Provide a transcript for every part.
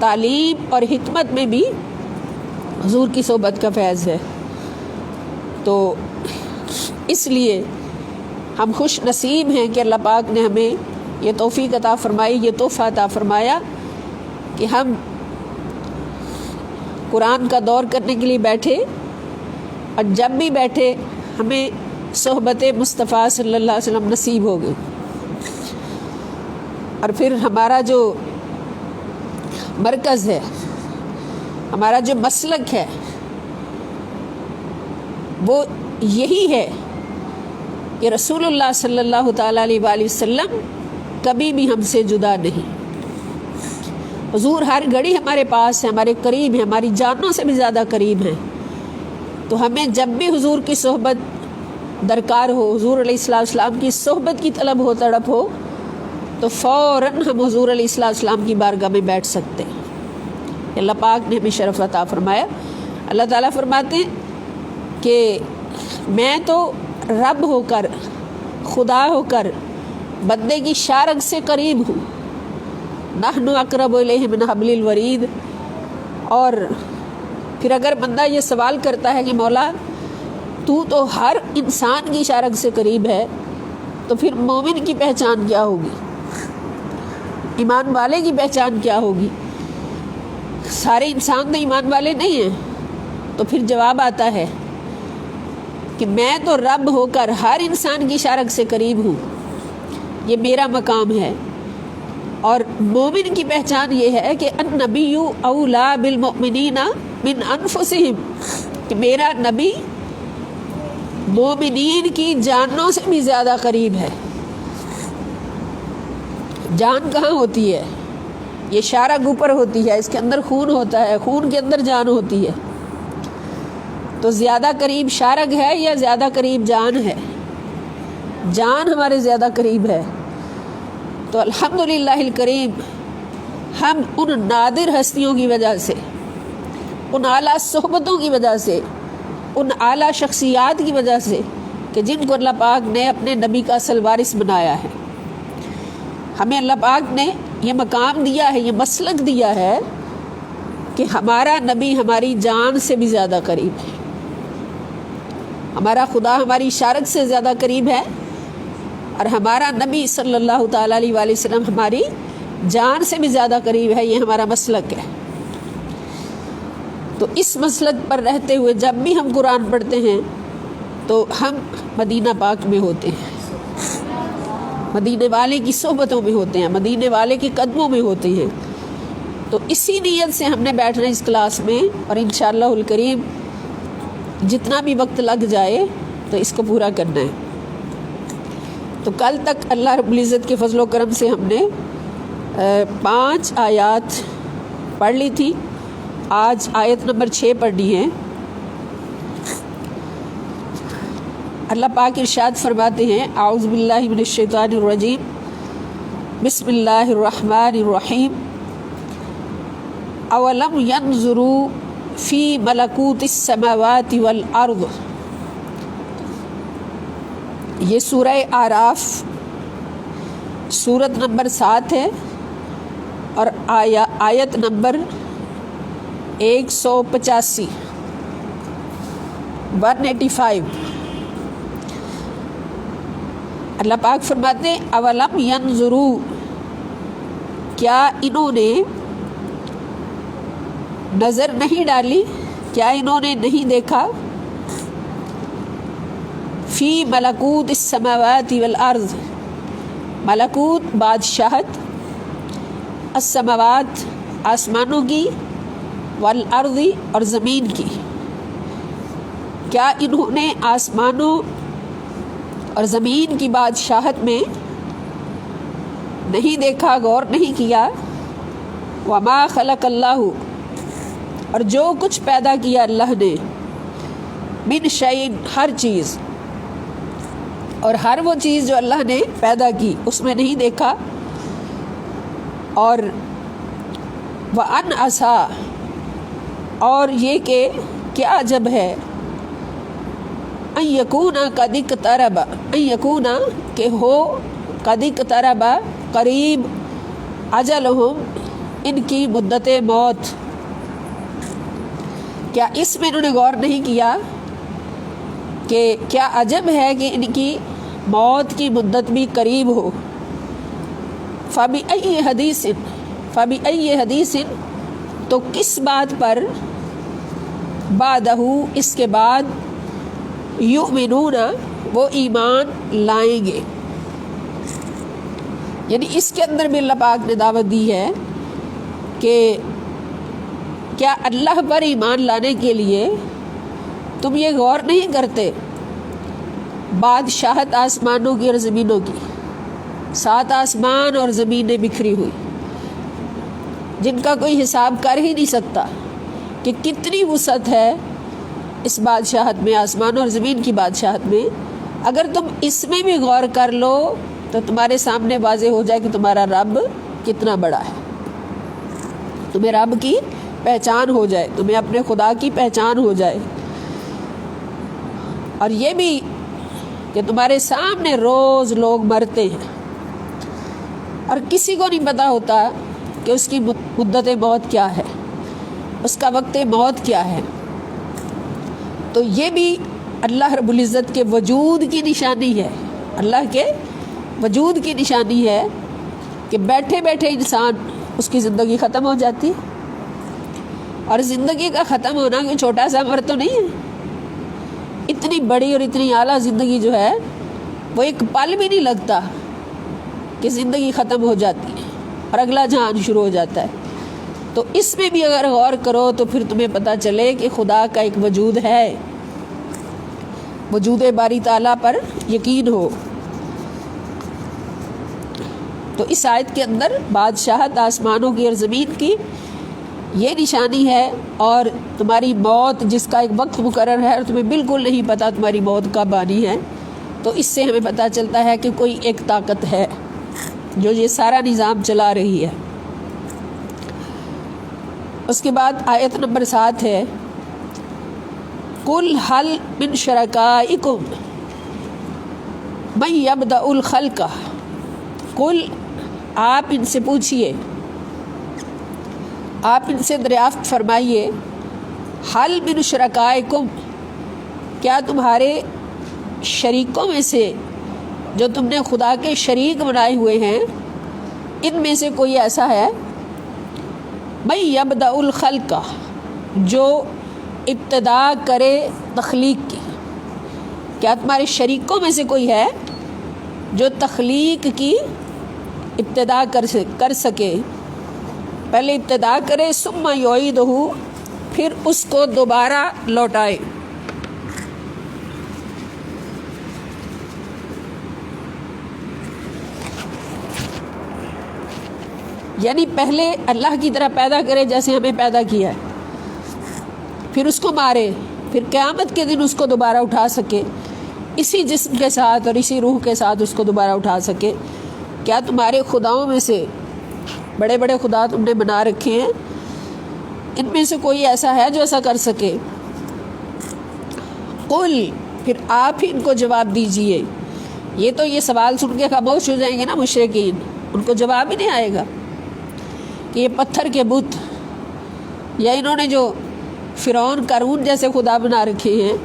تعلیم اور حکمت میں بھی حضور کی صحبت کا فیض ہے۔ تو اس لیے ہم خوش نصیب ہیں کہ اللہ پاک نے ہمیں یہ توفیق عطا فرمائی، یہ تحفہ عطا فرمایا کہ ہم قرآن کا دور کرنے کے لیے بیٹھے، اور جب بھی بیٹھے ہمیں صحبت مصطفیٰ صلی اللہ علیہ وسلم نصیب ہو گئی۔ اور پھر ہمارا جو مرکز ہے، ہمارا جو مسلک ہے، وہ یہی ہے کہ رسول اللہ صلی اللہ تعالیٰ علیہ وآلہ وسلم کبھی بھی ہم سے جدا نہیں۔ حضور ہر گھڑی ہمارے پاس ہے، ہمارے قریب ہیں، ہماری جانوں سے بھی زیادہ قریب ہیں۔ تو ہمیں جب بھی حضور کی صحبت درکار ہو، حضور علیہ السلام کی صحبت کی طلب ہو، تڑپ ہو، تو فوراً ہم حضور علیہ السلام کی بارگاہ میں بیٹھ سکتے ہیں۔ اللہ پاک نے ہمیں شرف عطا فرمایا۔ اللہ تعالیٰ فرماتے ہیں کہ میں تو رب ہو کر، خدا ہو کر بندے کی شارگ سے قریب ہوں، نحن اقرب الیہ من حبل الورید۔ اور پھر اگر بندہ یہ سوال کرتا ہے کہ مولا تو ہر انسان کی شارگ سے قریب ہے، تو پھر مومن کی پہچان کیا ہوگی، ایمان والے کی پہچان کیا ہوگی؟ سارے انسان تو ایمان والے نہیں ہیں۔ تو پھر جواب آتا ہے کہ میں تو رب ہو کر ہر انسان کی شارگ سے قریب ہوں، یہ میرا مقام ہے۔ اور مومن کی پہچان یہ ہے کہ النبی اولا بالمؤمنین من انفسہم، کہ میرا نبی مومنین کی جانوں سے بھی زیادہ قریب ہے۔ جان کہاں ہوتی ہے؟ یہ شارگ اوپر ہوتی ہے، اس کے اندر خون ہوتا ہے، خون کے اندر جان ہوتی ہے۔ تو زیادہ قریب شارگ ہے یا زیادہ قریب جان ہے؟ جان ہمارے زیادہ قریب ہے۔ تو الحمدللہ الکریم، ہم ان نادر ہستیوں کی وجہ سے، ان اعلیٰ صحبتوں کی وجہ سے، ان اعلیٰ شخصیات کی وجہ سے کہ جن کو اللہ پاک نے اپنے نبی کا اصل وارث بنایا ہے، ہمیں اللہ پاک نے یہ مقام دیا ہے، یہ مسلک دیا ہے کہ ہمارا نبی ہماری جان سے بھی زیادہ قریب ہے، ہمارا خدا ہماری شارگ سے زیادہ قریب ہے، اور ہمارا نبی صلی اللہ تعالیٰ علیہ وآلہ وسلم ہماری جان سے بھی زیادہ قریب ہے۔ یہ ہمارا مسلک ہے۔ تو اس مسلک پر رہتے ہوئے جب بھی ہم قرآن پڑھتے ہیں تو ہم مدینہ پاک میں ہوتے ہیں، مدینے والے کی صحبتوں میں ہوتے ہیں، مدینے والے کے قدموں میں ہوتے ہیں۔ تو اسی نیت سے ہم نے بیٹھنا اس کلاس میں، اور انشاءاللہ الکریم جتنا بھی وقت لگ جائے تو اس کو پورا کرنا ہے۔ تو کل تک اللہ رب العزت کے فضل و کرم سے ہم نے 5 آیات پڑھ لی تھی، آج آیت نمبر 6 پڑھنی ہے۔ اللہ پاک ارشاد فرماتے ہیں، اعوذ باللہ من الشیطان الرجیم، بسم اللہ الرحمن الرحیم، اولم ینظروا فی ملکوت السماوات والارض۔ یہ سورہ اعراف سورت نمبر 7 ہے، اور آیت نمبر 185 185۔ اللہ پاک فرماتے ہیں اولم ینظروا، کیا انہوں نے نظر نہیں ڈالی، کیا انہوں نے نہیں دیکھا، فی ملکوت السماوات والارض، ملکوت بادشاہت، السماوات آسمانوں کی، والارض اور زمین کی، کیا انہوں نے آسمانوں اور زمین کی بادشاہت میں نہیں دیکھا، غور نہیں کیا؟ وما خلق اللہ، اور جو کچھ پیدا کیا اللہ نے، من شیء، ہر چیز، اور ہر وہ چیز جو اللہ نے پیدا کی اس میں نہیں دیکھا۔ اور وَأَنْ عَسَىٰ، اور یہ کہ کیا عجب ہے، ان یکون قد اقترب، ان یکون کہ ہو، قد اقترب قریب، اجلہم ان کی مدت موت، کیا اس میں انہوں نے غور نہیں کیا کہ کیا عجب ہے کہ ان کی موت کی مدت بھی قریب ہو؟ فَبِأَيِّ حدیث، تو کس بات پر، بعدہ، اس کے بعد، یؤمنون، وہ ایمان لائیں گے۔ یعنی اس کے اندر بھی اللہ پاک نے دعوت دی ہے کہ کیا اللہ پر ایمان لانے کے لیے تم یہ غور نہیں کرتے؟ بادشاہت آسمانوں کی اور زمینوں کی، 7 آسمان اور زمینیں بکھری ہوئی، جن کا کوئی حساب کر ہی نہیں سکتا کہ کتنی وسعت ہے اس بادشاہت میں، آسمان اور زمین کی بادشاہت میں۔ اگر تم اس میں بھی غور کر لو تو تمہارے سامنے واضح ہو جائے کہ تمہارا رب کتنا بڑا ہے، تمہیں رب کی پہچان ہو جائے، تمہیں اپنے خدا کی پہچان ہو جائے، اور یہ بھی کہ تمہارے سامنے روز لوگ مرتے ہیں اور کسی کو نہیں پتہ ہوتا کہ اس کی مدت موت کیا ہے، اس کا وقت موت کیا ہے۔ تو یہ بھی اللہ رب العزت کے وجود کی نشانی ہے، اللہ کے وجود کی نشانی ہے کہ بیٹھے بیٹھے انسان اس کی زندگی ختم ہو جاتی، اور زندگی کا ختم ہونا کوئی چھوٹا سا امر تو نہیں ہے، اتنی بڑی اور اتنی اعلیٰ زندگی جو ہے وہ ایک پل بھی نہیں لگتا کہ زندگی ختم ہو جاتی ہے اور اگلا جہان شروع ہو جاتا ہے۔ تو اس میں بھی اگر غور کرو تو پھر تمہیں پتہ چلے کہ خدا کا ایک وجود ہے، وجود باری تعالیٰ پر یقین ہو۔ تو اس آیت کے اندر بادشاہت آسمانوں کی اور زمین کی یہ نشانی ہے، اور تمہاری موت جس کا ایک وقت مقرر ہے اور تمہیں بالکل نہیں پتہ تمہاری موت کب آنی ہے، تو اس سے ہمیں پتہ چلتا ہے کہ کوئی ایک طاقت ہے جو یہ سارا نظام چلا رہی ہے۔ اس کے بعد آیت نمبر 7 ہے، قُلْ هَلْ مِنْ شُرَكَائِكُمْ مَن يَبْدَأُ الْخَلْقَ، قُلْ، آپ ان سے پوچھئے، آپ ان سے دریافت فرمائیے، حل من شرکائکم، کیا تمہارے شریکوں میں سے جو تم نے خدا کے شریک بنائے ہوئے ہیں ان میں سے کوئی ایسا ہے، من یبدأ الخلق، جو ابتدا کرے تخلیق کی، کیا تمہارے شریکوں میں سے کوئی ہے جو تخلیق کی ابتدا کر سکے، پہلے ابتدا کرے، ثم یعیدہ، پھر اس کو دوبارہ لوٹائے۔ یعنی پہلے اللہ کی طرح پیدا کرے جیسے ہمیں پیدا کیا ہے، پھر اس کو مارے، پھر قیامت کے دن اس کو دوبارہ اٹھا سکے، اسی جسم کے ساتھ اور اسی روح کے ساتھ اس کو دوبارہ اٹھا سکے۔ کیا تمہارے خداؤں میں سے، بڑے بڑے خدا تم نے بنا رکھے ہیں، ان میں سے کوئی ایسا ہے جو ایسا کر سکے؟ قل، پھر آپ ہی ان کو جواب دیجئے۔ یہ تو یہ سوال سن کے خاموش ہو جائیں گے نا مشرکین، ان کو جواب ہی نہیں آئے گا کہ یہ پتھر کے بت، یا انہوں نے جو فرعون قارون جیسے خدا بنا رکھے ہیں،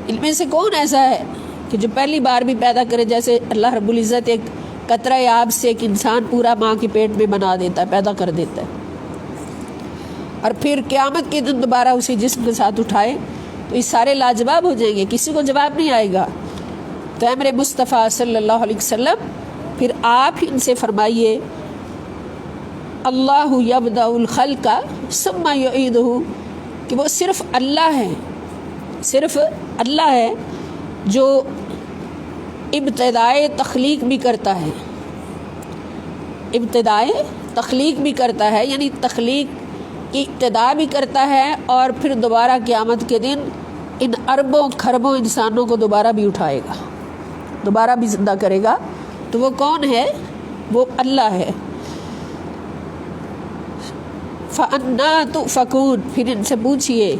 ان میں سے کون ایسا ہے کہ جو پہلی بار بھی پیدا کرے، جیسے اللہ رب العزت ایک قطرہ آب سے ایک انسان پورا ماں کے پیٹ میں بنا دیتا ہے، پیدا کر دیتا ہے، اور پھر قیامت کے دن دوبارہ اسی جسم کے ساتھ اٹھائے، تو یہ سارے لاجواب ہو جائیں گے، کسی کو جواب نہیں آئے گا۔ تو امر مصطفیٰ صلی اللہ علیہ وسلم، پھر آپ ان سے فرمائیے، اللہ یبدأ الخلق ثم یعیدہ، کہ وہ صرف اللہ ہے، صرف اللہ ہے جو ابتدائے تخلیق بھی کرتا ہے، ابتدائے تخلیق بھی کرتا ہے، یعنی تخلیق کی ابتدا بھی کرتا ہے، اور پھر دوبارہ قیامت کے دن ان اربوں کھربوں انسانوں کو دوبارہ بھی اٹھائے گا، دوبارہ بھی زندہ کرے گا۔ تو وہ کون ہے؟ وہ اللہ ہے۔ فَأَنَّا تُؤْفَكُونَ، پھر ان سے پوچھئے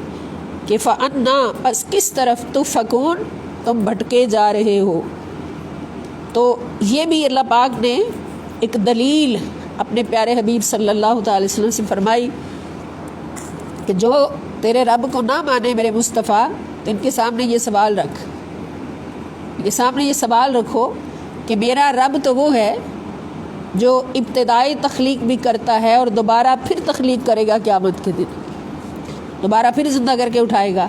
کہ فَأَنَّا، پس کس طرف، تُؤْفَكُونَ، تم بھٹکے جا رہے ہو۔ تو یہ بھی اللہ پاک نے ایک دلیل اپنے پیارے حبیب صلی اللہ تعالی وسلم سے فرمائی کہ جو تیرے رب کو نہ مانے میرے مصطفیٰ تو ان کے سامنے یہ سوال رکھ، ان کے سامنے یہ سوال رکھو کہ میرا رب تو وہ ہے جو ابتدائی تخلیق بھی کرتا ہے اور دوبارہ پھر تخلیق کرے گا قیامت کے دن، دوبارہ پھر زندہ کر کے اٹھائے گا،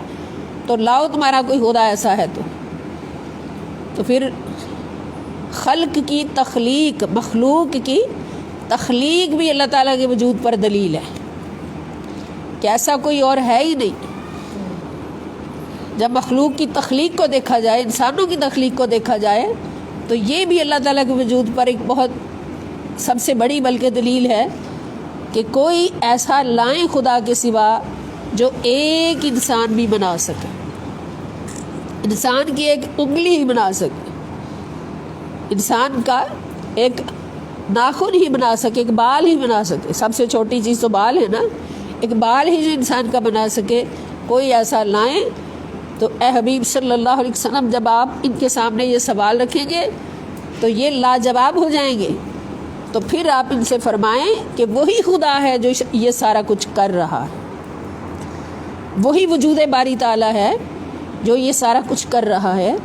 تو لاؤ تمہارا کوئی خدا ایسا ہے تو پھر خلق کی تخلیق، مخلوق کی تخلیق بھی اللہ تعالیٰ کے وجود پر دلیل ہے کہ ایسا کوئی اور ہے ہی نہیں۔ جب مخلوق کی تخلیق کو دیکھا جائے، انسانوں کی تخلیق کو دیکھا جائے، تو یہ بھی اللہ تعالیٰ کے وجود پر ایک بہت سب سے بڑی بلکہ دلیل ہے کہ کوئی ایسا لائیں خدا کے سوا جو ایک انسان بھی بنا سکے، انسان کی ایک انگلی ہی بنا سکے، انسان کا ایک ناخن ہی بنا سکے، ایک بال ہی بنا سکے، سب سے چھوٹی چیز تو بال ہے نا، ایک بال ہی جو انسان کا بنا سکے، کوئی ایسا لائیں۔ تو اے حبیب صلی اللہ علیہ وسلم جب آپ ان کے سامنے یہ سوال رکھیں گے تو یہ لاجواب ہو جائیں گے، تو پھر آپ ان سے فرمائیں کہ وہی خدا ہے جو یہ سارا کچھ کر رہا ہے، وہی وجود باری تعالیٰ ہے جو یہ سارا کچھ کر رہا ہے،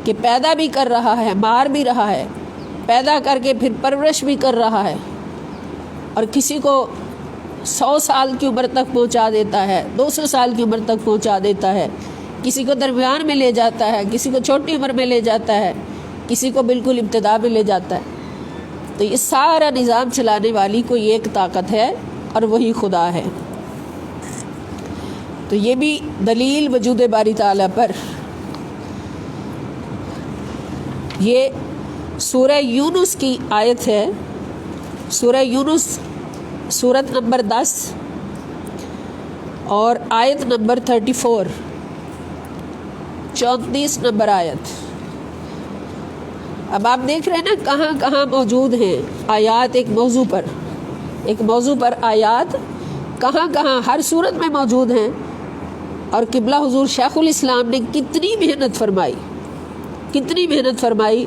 کہ پیدا بھی کر رہا ہے، مار بھی رہا ہے، پیدا کر کے پھر پرورش بھی کر رہا ہے، اور کسی کو 100 سال کی عمر تک پہنچا دیتا ہے، 200 سال کی عمر تک پہنچا دیتا ہے، کسی کو درمیان میں لے جاتا ہے، کسی کو چھوٹی عمر میں لے جاتا ہے، کسی کو بالکل ابتدا میں لے جاتا ہے۔ تو یہ سارا نظام چلانے والی کوئی ایک طاقت ہے اور وہی خدا ہے۔ تو یہ بھی دلیل وجود باری تعالیٰ پر۔ یہ سورہ یونس کی آیت ہے، سورہ یونس سورت نمبر 10 اور آیت نمبر 34، 34 نمبر آیت۔ اب آپ دیکھ رہے ہیں نا کہاں کہاں موجود ہیں آیات، ایک موضوع پر آیات کہاں کہاں ہر صورت میں موجود ہیں، اور قبلہ حضور شیخ الاسلام نے کتنی محنت فرمائی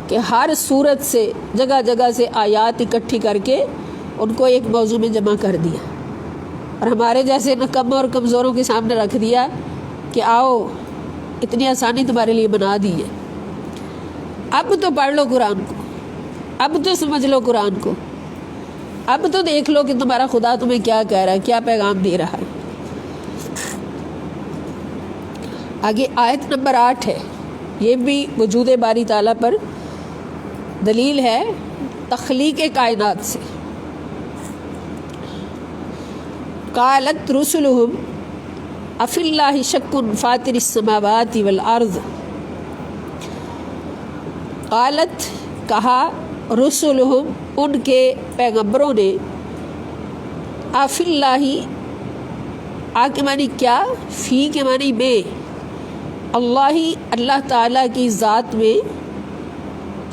کہ ہر صورت سے جگہ جگہ سے آیات اکٹھی کر کے ان کو ایک موضوع میں جمع کر دیا، اور ہمارے جیسے نکموں اور کمزوروں کے سامنے رکھ دیا کہ آؤ اتنی آسانی تمہارے لیے بنا دی ہے، اب تو پڑھ لو قرآن کو، اب تو سمجھ لو قرآن کو، اب تو دیکھ لو کہ تمہارا خدا تمہیں کیا کہہ رہا ہے، کیا پیغام دے رہا ہے۔ آگے آیت نمبر 8 ہے، یہ بھی وجود باری تعالیٰ پر دلیل ہے تخلیق کائنات سے۔ قالت رسلہم افی اللہ شک فاطر السماوات والارض، قالت کہا، رسلہم ان کے پیغمبروں نے، افی اللہ، آ کے معنی کیا، فی کے معنی میں، اللہ تعالیٰ کی ذات میں،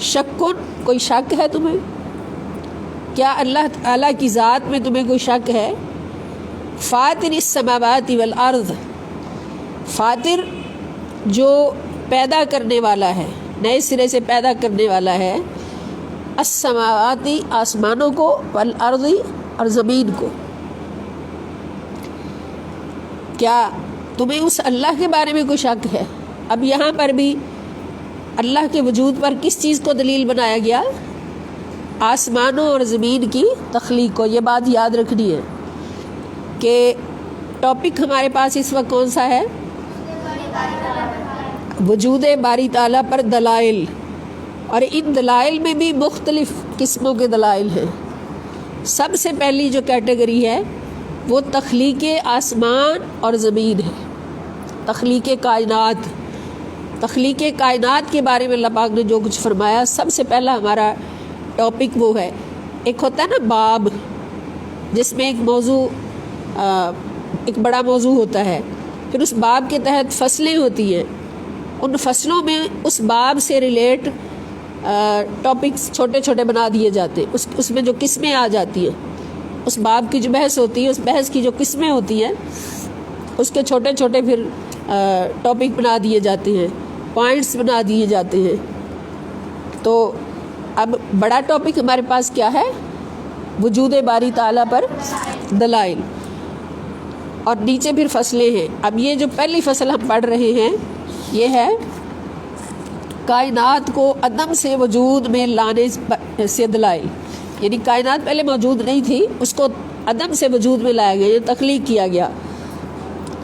شکن کوئی شک ہے تمہیں، کیا اللہ تعالیٰ کی ذات میں تمہیں کوئی شک ہے؟ فاطر السماوات والارض، فاطر جو پیدا کرنے والا ہے، نئے سرے سے پیدا کرنے والا ہے، السماوات آسمانوں کو، والارض اور زمین کو، کیا تمہیں اس اللہ کے بارے میں کوئی شک ہے؟ اب یہاں پر بھی اللہ کے وجود پر کس چیز کو دلیل بنایا گیا؟ آسمانوں اور زمین کی تخلیق کو۔ یہ بات یاد رکھنی ہے کہ ٹاپک ہمارے پاس اس وقت کون سا ہے؟ وجود باری تعالیٰ پر دلائل، اور ان دلائل میں بھی مختلف قسموں کے دلائل ہیں۔ سب سے پہلی جو کیٹیگری ہے وہ تخلیق آسمان اور زمین ہے، تخلیق کائنات۔ تخلیق کائنات کے بارے میں اللہ پاک نے جو کچھ فرمایا، سب سے پہلا ہمارا ٹاپک وہ ہے۔ ایک ہوتا ہے نا باب، جس میں ایک موضوع، ایک بڑا موضوع ہوتا ہے، پھر اس باب کے تحت فصلیں ہوتی ہیں، ان فصلوں میں اس باب سے ریلیٹ ٹاپکس چھوٹے چھوٹے بنا دیے جاتے ہیں، اس میں جو قسمیں آ جاتی ہیں، اس باب کی جو بحث ہوتی ہے، اس بحث کی جو قسمیں ہوتی ہیں، اس کے چھوٹے چھوٹے پھر ٹاپک بنا دیے جاتے ہیں، پوائنٹس بنا دیے جاتے ہیں۔ تو اب بڑا ٹاپک ہمارے پاس کیا ہے؟ وجود باری تعالیٰ پر دلائل، اور نیچے پھر فصلیں ہیں۔ اب یہ جو پہلی فصل ہم پڑھ رہے ہیں یہ ہے کائنات کو عدم سے وجود میں لانے سے دلائل، یعنی کائنات پہلے موجود نہیں تھی، اس کو عدم سے وجود میں لایا گیا، تخلیق کیا گیا،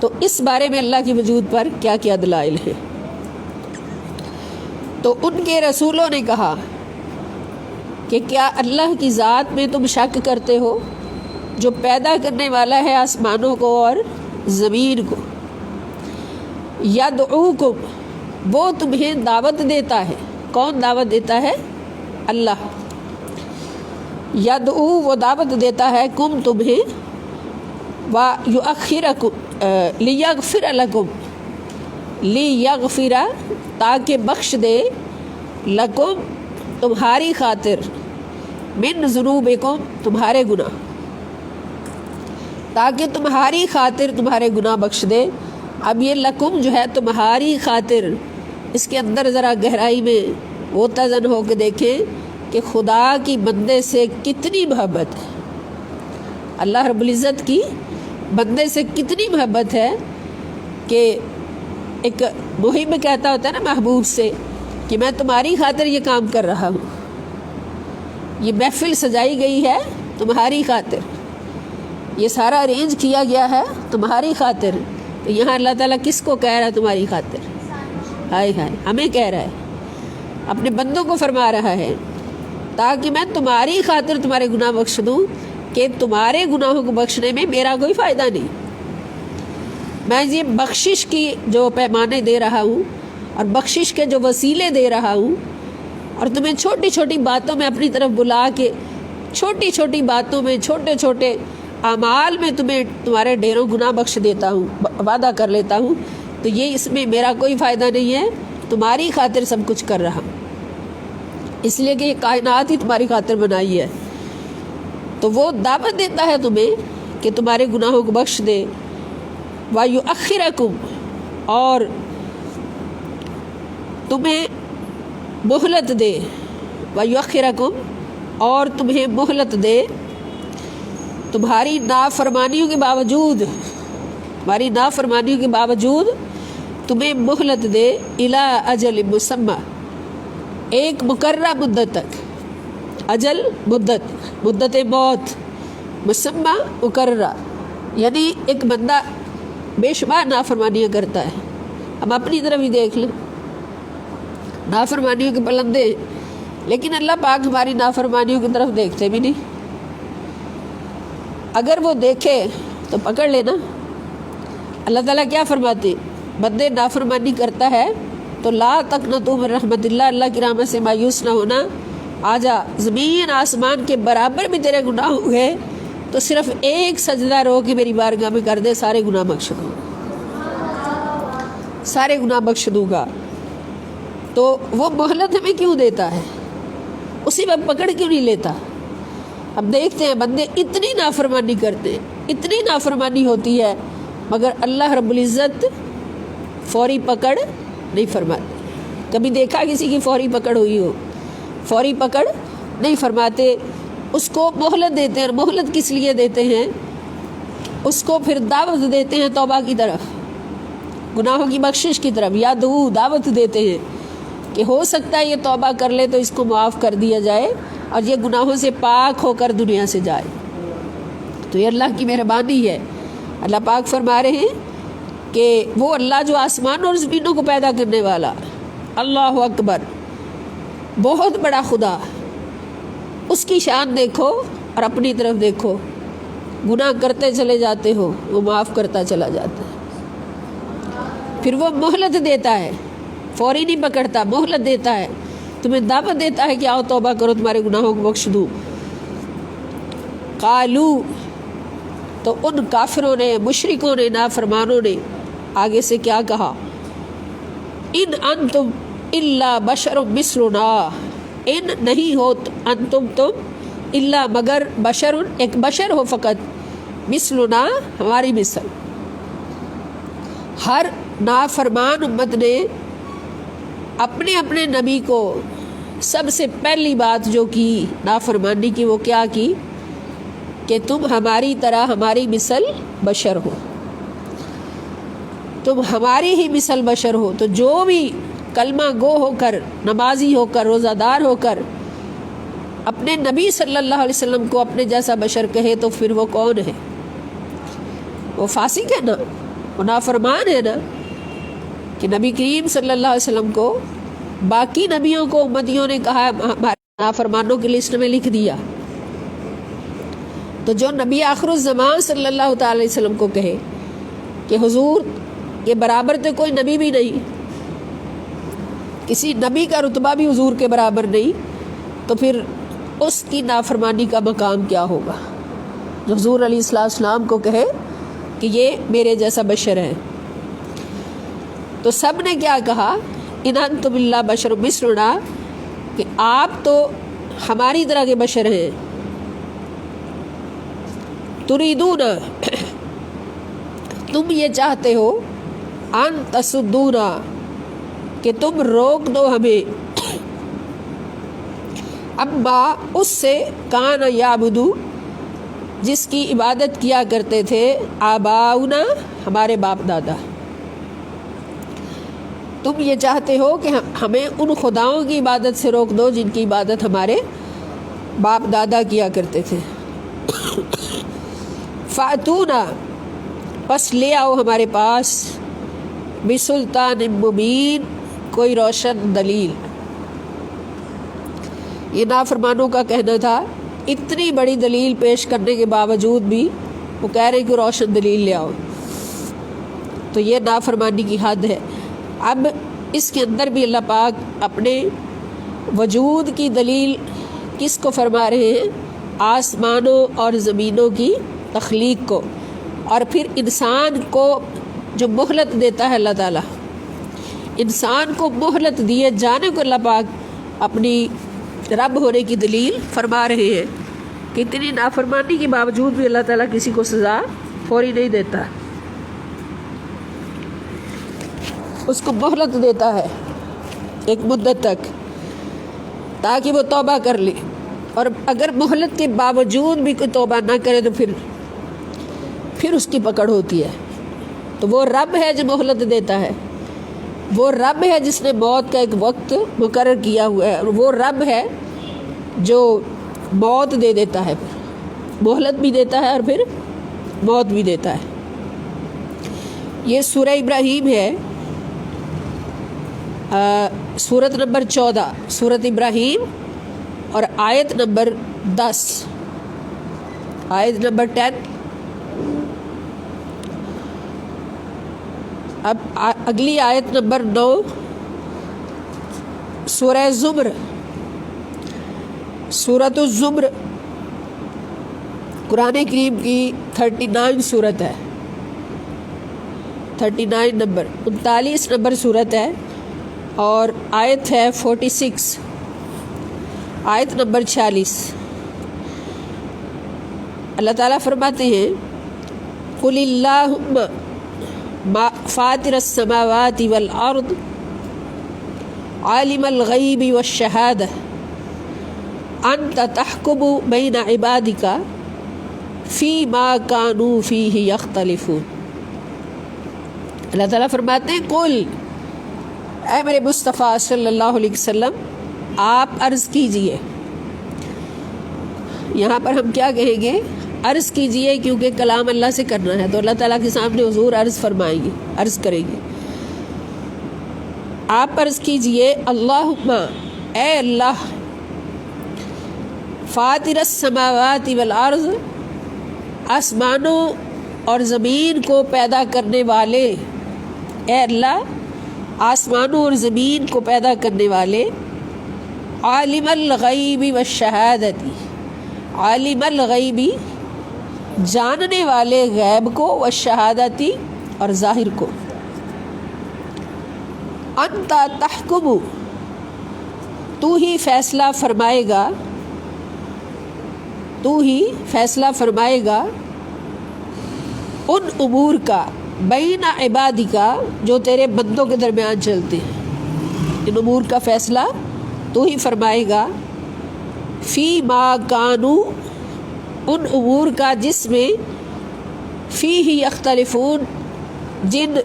تو اس بارے میں اللہ کی وجود پر کیا کیا دلائل ہیں۔ تو ان کے رسولوں نے کہا کہ کیا اللہ کی ذات میں تم شک کرتے ہو جو پیدا کرنے والا ہے آسمانوں کو اور زمین کو؟ یدعوکم، وہ تمہیں دعوت دیتا ہے۔ کون دعوت دیتا ہے؟ اللہ۔ یدعو، وہ دعوت دیتا ہے، کم تمہیں، وَيُؤَخِّرَكُمْ لِيَغْفِرَ لَكُمْ، لِيَغْفِرَ، تاکہ بخش دے، لکم، تمہاری خاطر، من ذنوبکم، تمہارے گناہ، تاکہ تمہاری خاطر تمہارے گناہ بخش دے۔ اب یہ لکم جو ہے تمہاری خاطر، اس کے اندر ذرا گہرائی میں وہ تزن ہو کے دیکھیں کہ خدا کی بندے سے کتنی محبت ہے، اللہ رب العزت کی بندے سے کتنی محبت ہے کہ ایک محب کہتا ہوتا ہے نا محبوب سے کہ میں تمہاری خاطر یہ کام کر رہا ہوں، یہ محفل سجائی گئی ہے تمہاری خاطر، یہ سارا ارینج کیا گیا ہے تمہاری خاطر۔ تو یہاں اللہ تعالیٰ کس کو کہہ رہا ہے تمہاری خاطر؟ ہائے ہائے، ہمیں کہہ رہا ہے، اپنے بندوں کو فرما رہا ہے تاکہ میں تمہاری خاطر تمہارے گناہ بخش دوں، کہ تمہارے گناہوں کو بخشنے میں میرا کوئی فائدہ نہیں، میں یہ بخشش کی جو پیمانے دے رہا ہوں اور بخشش کے جو وسیلے دے رہا ہوں، اور تمہیں چھوٹی چھوٹی باتوں میں اپنی طرف بلا کے، چھوٹی چھوٹی باتوں میں، چھوٹے چھوٹے اعمال میں تمہیں تمہارے ڈھیروں گناہ بخش دیتا ہوں، وعدہ کر لیتا ہوں، تو یہ اس میں میرا کوئی فائدہ نہیں ہے، تمہاری خاطر سب کچھ کر رہا ہوں، اس لیے کہ یہ کائنات ہی تمہاری خاطر بنائی ہے۔ تو وہ دعوت دیتا ہے تمہیں کہ تمہارے گناہوں کو بخش دے، وَيُؤَخِّرَكُمْ، اور تمہیں مہلت دے، وَيُؤَخِّرَكُمْ، اور تمہیں مہلت دے، تمہاری نافرمانیوں کے باوجود، تمہاری نافرمانیوں کے باوجود تمہیں مہلت دے، اِلَىٰ اجل مسمى، ایک مقررہ مدت تک، اجل مدت موت، مسمى مقررہ، یعنی ایک بندہ بے شمار نافرمانیاں کرتا ہے، ہم اپنی طرف ہی دیکھ لیں، نافرمانیوں کے پلندے، لیکن اللہ پاک ہماری نافرمانیوں کی طرف دیکھتے بھی نہیں، اگر وہ دیکھے تو پکڑ لینا۔ اللہ تعالیٰ کیا فرماتے؟ بندے نافرمانی کرتا ہے تو لا تقنطوا من رحمت اللہ، اللہ کی رحمت سے مایوس نہ ہونا، آجا زمین آسمان کے برابر بھی تیرے گناہ ہوئے تو صرف ایک سجدہ رو کے میری بارگاہ میں کر دے، سارے گناہ بخش دوں، سارے گناہ بخش دوں گا۔ تو وہ مہلت ہمیں کیوں دیتا ہے؟ اسی وقت پکڑ کیوں نہیں لیتا؟ ہم دیکھتے ہیں بندے اتنی نافرمانی کرتے ہیں، اتنی نافرمانی ہوتی ہے، مگر اللہ رب العزت فوری پکڑ نہیں فرماتے۔ کبھی دیکھا کسی کی فوری پکڑ ہوئی ہو؟ فوری پکڑ نہیں فرماتے، اس کو مہلت دیتے ہیں۔ مہلت کس لیے دیتے ہیں؟ اس کو پھر دعوت دیتے ہیں توبہ کی طرف، گناہوں کی بخشش کی طرف، یا دعوت دیتے ہیں کہ ہو سکتا ہے یہ توبہ کر لے تو اس کو معاف کر دیا جائے اور یہ گناہوں سے پاک ہو کر دنیا سے جائے۔ تو یہ اللہ کی مہربانی ہے۔ اللہ پاک فرما رہے ہیں کہ وہ اللہ جو آسمان اور زمینوں کو پیدا کرنے والا، اللہ اکبر، بہت بڑا خدا، اس کی شان دیکھو اور اپنی طرف دیکھو، گناہ کرتے چلے جاتے ہو وہ معاف کرتا چلا جاتا ہے، پھر وہ مہلت دیتا ہے، فوری نہیں پکڑتا، مہلت دیتا ہے، تمہیں دعوت دیتا ہے کہ آؤ توبہ کرو، تمہارے گناہوں کو بخش دوں۔ قالو، تو ان کافروں نے، مشرکوں نے، نافرمانوں نے آگے سے کیا کہا؟ ان انتم الا بشر مثلنا، ان نہیں ہو انتم تم، الا مگر بشر، ایک بشر ہو فقط، مثلنا ہماری مثل۔ ہر نافرمان امت نے اپنے اپنے نبی کو سب سے پہلی بات جو کی نافرمانی کی، وہ کیا کی؟ کہ تم ہماری طرح ہماری مثل بشر ہو، تم ہماری ہی مثل بشر ہو۔ تو جو بھی کلمہ گو ہو کر، نمازی ہو کر، روزہ دار ہو کر اپنے نبی صلی اللہ علیہ وسلم کو اپنے جیسا بشر کہے تو پھر وہ کون ہے؟ وہ فاسق ہے نا، وہ نافرمان ہے نا، کہ نبی کریم صلی اللہ علیہ وسلم کو باقی نبیوں کو امتیوں نے کہا ہمارے نافرمانوں کی لسٹ میں لکھ دیا، تو جو نبی آخر الزمان صلی اللہ تعالی علیہ وسلم کو کہے کہ حضور کے برابر تو کوئی نبی بھی نہیں، کسی نبی کا رتبہ بھی حضور کے برابر نہیں، تو پھر اس کی نافرمانی کا مقام کیا ہوگا؟ جو حضور علیہ السلام کو کہے کہ یہ میرے جیسا بشر ہے۔ تو سب نے کیا کہا؟ ان انتم الا بشر مثلنا، کہ آپ تو ہماری طرح کے بشر ہیں۔ تریدون، تم یہ چاہتے ہو، ان تصدونا، کہ تم روک دو ہمیں، اما اس سے کان یعبدو، جس کی عبادت کیا کرتے تھے آباؤنا، ہمارے باپ دادا۔ تم یہ چاہتے ہو کہ ہمیں ان خداؤں کی عبادت سے روک دو جن کی عبادت ہمارے باپ دادا کیا کرتے تھے۔ فاتونا، پس لے آؤ ہمارے پاس، بسلطان مبین، کوئی روشن دلیل۔ یہ نافرمانوں کا کہنا تھا، اتنی بڑی دلیل پیش کرنے کے باوجود بھی وہ کہہ رہے کہ روشن دلیل لے آؤ، تو یہ نافرمانی کی حد ہے۔ اب اس کے اندر بھی اللہ پاک اپنے وجود کی دلیل کس کو فرما رہے ہیں؟ آسمانوں اور زمینوں کی تخلیق کو، اور پھر انسان کو جو مہلت دیتا ہے اللہ تعالیٰ، انسان کو مہلت دیے جانے کو اللہ پاک اپنی رب ہونے کی دلیل فرما رہے ہیں کہ اتنی نافرمانی کے باوجود بھی اللہ تعالیٰ کسی کو سزا فوری نہیں دیتا، اس کو مہلت دیتا ہے ایک مدت تک تاکہ وہ توبہ کر لے، اور اگر مہلت کے باوجود بھی کوئی توبہ نہ کرے تو پھر اس کی پکڑ ہوتی ہے۔ تو وہ رب ہے جو مہلت دیتا ہے، وہ رب ہے جس نے موت کا ایک وقت مقرر کیا ہوا ہے، اور وہ رب ہے جو موت دے دیتا ہے، پھر مہلت بھی دیتا ہے اور پھر موت بھی دیتا ہے۔ یہ سورہ ابراہیم ہے، سورت نمبر 14، سورت ابراہیم، اور آیت نمبر 10، آیت نمبر 10۔ اب اگلی آیت نمبر 9، سورہ زمر، سورۃ الزمر، قرآن کریم کی 39 سورت ہے، 39 نمبر، 39 نمبر سورت ہے، اور آیت ہے 46، آیت نمبر 46۔ اللہ تعالیٰ فرماتے ہیں، قل اللہم فاطر السماوات والارض عالم الغیب والشہادہ انت تحکم بین عبادک فیما کانوا فیہ یختلفون۔ اللہ تعالیٰ فرماتے ہیں، قل، اے میرے مصطفیٰ صلی اللہ علیہ وسلم، آپ عرض کیجئے۔ یہاں پر ہم کیا کہیں گے؟ عرض کیجئے، کیونکہ کلام اللہ سے کرنا ہے تو اللہ تعالیٰ کے سامنے حضور عرض فرمائیں گے، عرض کریں گے۔ آپ عرض کیجئے، اللہم، اے اللہ، فاطر السماوات والارض، آسمانوں اور زمین کو پیدا کرنے والے، اے اللہ آسمانوں اور زمین کو پیدا کرنے والے، عالم الغیب والشہادتی، عالم الغیبی، جاننے والے غیب کو، والشہادتی، اور ظاہر کو، انت تحکم، تو ہی فیصلہ فرمائے گا، تو ہی فیصلہ فرمائے گا ان امور کا، بین عبادی کا، جو تیرے بندوں کے درمیان چلتے ہیں، ان امور کا فیصلہ تو ہی فرمائے گا، فی ما کانوا، ان امور کا جس میں فیہ یختلفون جن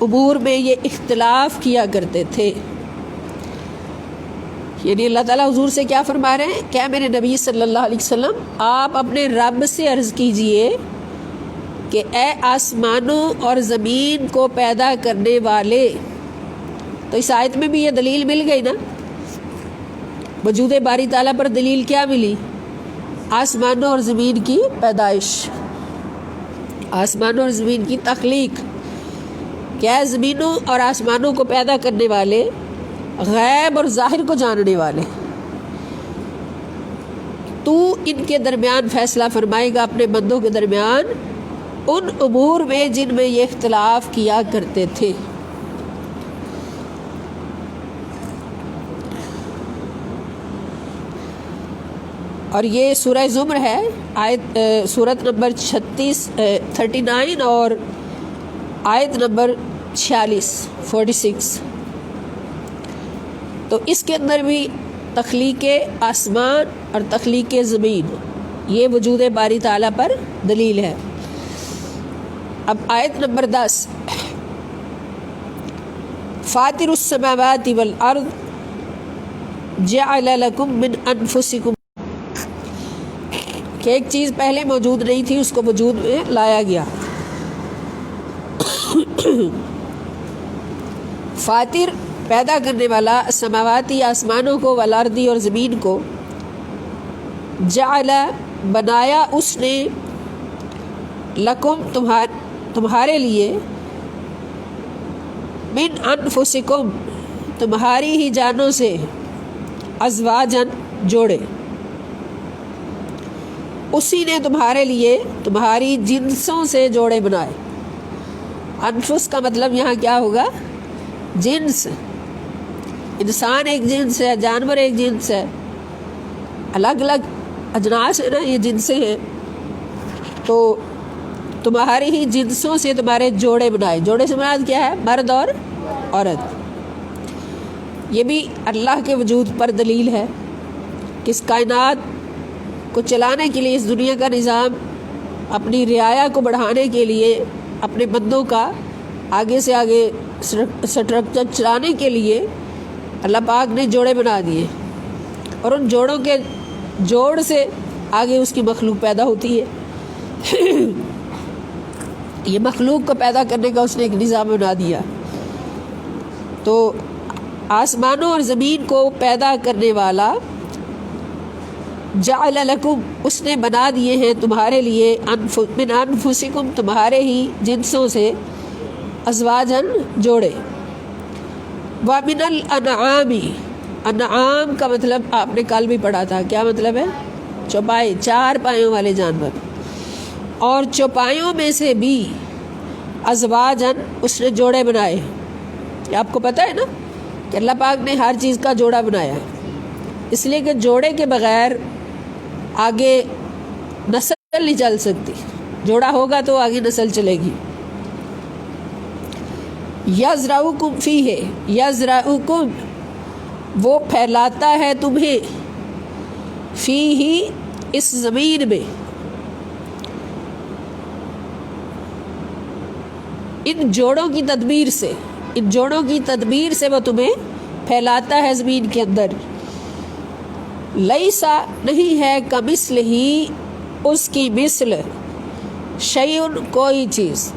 امور میں یہ اختلاف کیا کرتے تھے. یعنی اللہ تعالیٰ حضور سے کیا فرما رہے ہیں؟ کیا میرے نبی صلی اللہ علیہ وسلم آپ اپنے رب سے عرض کیجئے کہ اے آسمانوں اور زمین کو پیدا کرنے والے. تو اس آیت میں بھی یہ دلیل مل گئی نا، وجود باری تعالیٰ پر دلیل کیا ملی؟ آسمانوں اور زمین کی پیدائش، آسمانوں اور زمین کی تخلیق. کیا زمینوں اور آسمانوں کو پیدا کرنے والے، غیب اور ظاہر کو جاننے والے، تو ان کے درمیان فیصلہ فرمائے گا اپنے بندوں کے درمیان ان امور میں جن میں یہ اختلاف کیا کرتے تھے. اور یہ سورہ زمر ہے، آیت سورت نمبر 39 اور آیت نمبر 46. تو اس کے اندر بھی تخلیق آسمان اور تخلیق زمین یہ وجود باری تعالیٰ پر دلیل ہے. اب آیت نمبر 10، فاطر السماوات والارض جعل لکم من انفسکم، کہ ایک چیز پہلے موجود نہیں تھی اس کو وجود میں لایا گیا. فاطر پیدا کرنے والا، سماواتی آسمانوں کو، والارضی اور زمین کو، جعل بنایا اس نے، لکم تمہارے لیے، من انفسکم تمہاری ہی جانوں سے، ازواجن جوڑے. اسی نے تمہارے لیے تمہاری جنسوں سے جوڑے بنائے. انفس کا مطلب یہاں کیا ہوگا؟ جنس. انسان ایک جنس ہے، جانور ایک جنس ہے، الگ الگ اجناس ہے نا، یہ جنسیں ہیں. تو تمہاری ہی جنسوں سے تمہارے جوڑے بنائے. جوڑے سے مراد کیا ہے؟ مرد اور عورت. یہ بھی اللہ کے وجود پر دلیل ہے کہ اس کائنات کو چلانے کے لیے، اس دنیا کا نظام اپنی رعایا کو بڑھانے کے لیے، اپنے بندوں کا آگے سے آگے سٹرکچر چلانے کے لیے اللہ پاک نے جوڑے بنا دیے، اور ان جوڑوں کے جوڑ سے آگے اس کی مخلوق پیدا ہوتی ہے. یہ مخلوق کو پیدا کرنے کا اس نے ایک نظام بنا دیا. تو آسمانوں اور زمین کو پیدا کرنے والا، جعل لکم اس نے بنا دیے ہیں تمہارے لیے، من انفسکم تمہارے ہی جنسوں سے، ازواجن جوڑے. ومن الانعام، انعام کا مطلب آپ نے کل بھی پڑھا تھا، کیا مطلب ہے؟ چوپائے، چار پایوں والے جانور. اور چوپایوں میں سے بھی ازواجن اس نے جوڑے بنائے. یہ آپ کو پتہ ہے نا کہ اللہ پاک نے ہر چیز کا جوڑا بنایا ہے، اس لیے کہ جوڑے کے بغیر آگے نسل نہیں چل سکتی. جوڑا ہوگا تو آگے نسل چلے گی. یزرعکم فیہ، یزرعکم وہ پھیلاتا ہے تمہیں، فیہ اس زمین میں، ان جوڑوں کی تدبیر سے، ان جوڑوں کی تدبیر سے وہ تمہیں پھیلاتا ہے زمین کے اندر. لیسا نہیں ہے کمثلہ ہی اس کی مثل، شیء کوئی چیز،